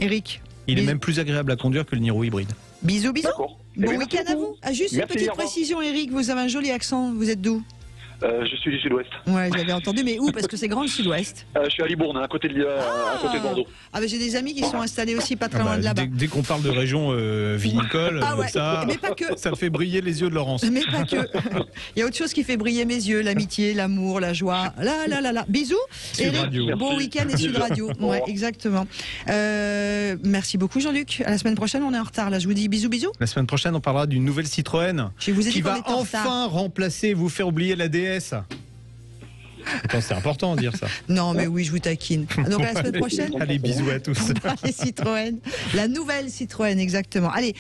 Eric. Il est même plus agréable à conduire que le Niro hybride. Bisous. D'accord. Bon week-end à vous. Juste une petite précision, Eric, vous avez un joli accent. Vous êtes d'où ? Je suis du sud-ouest. Ouais, j'avais entendu, mais où ? Parce que c'est grand le sud-ouest. Je suis à Libourne, à côté de Bordeaux. J'ai des amis qui sont installés aussi pas très loin de là-bas. Dès qu'on parle de région vinicole, mais pas que. Ça fait briller les yeux de Laurence. Mais pas que. Il y a autre chose qui fait briller mes yeux, l'amitié, l'amour, la joie. Là. Bisous. Eric, bon week-end et Sud Radio. Ouais, exactement. Merci beaucoup Jean-Luc. À la semaine prochaine, on est en retard là. Je vous dis bisous. La semaine prochaine, on parlera d'une nouvelle Citroën qui va enfin remplacer, vous faire oublier la DS. Attends, c'est important de dire ça. Non, mais oui, je vous taquine. Donc, la semaine prochaine. Allez, bisous à tous. Les Citroën. La nouvelle Citroën, exactement. Allez.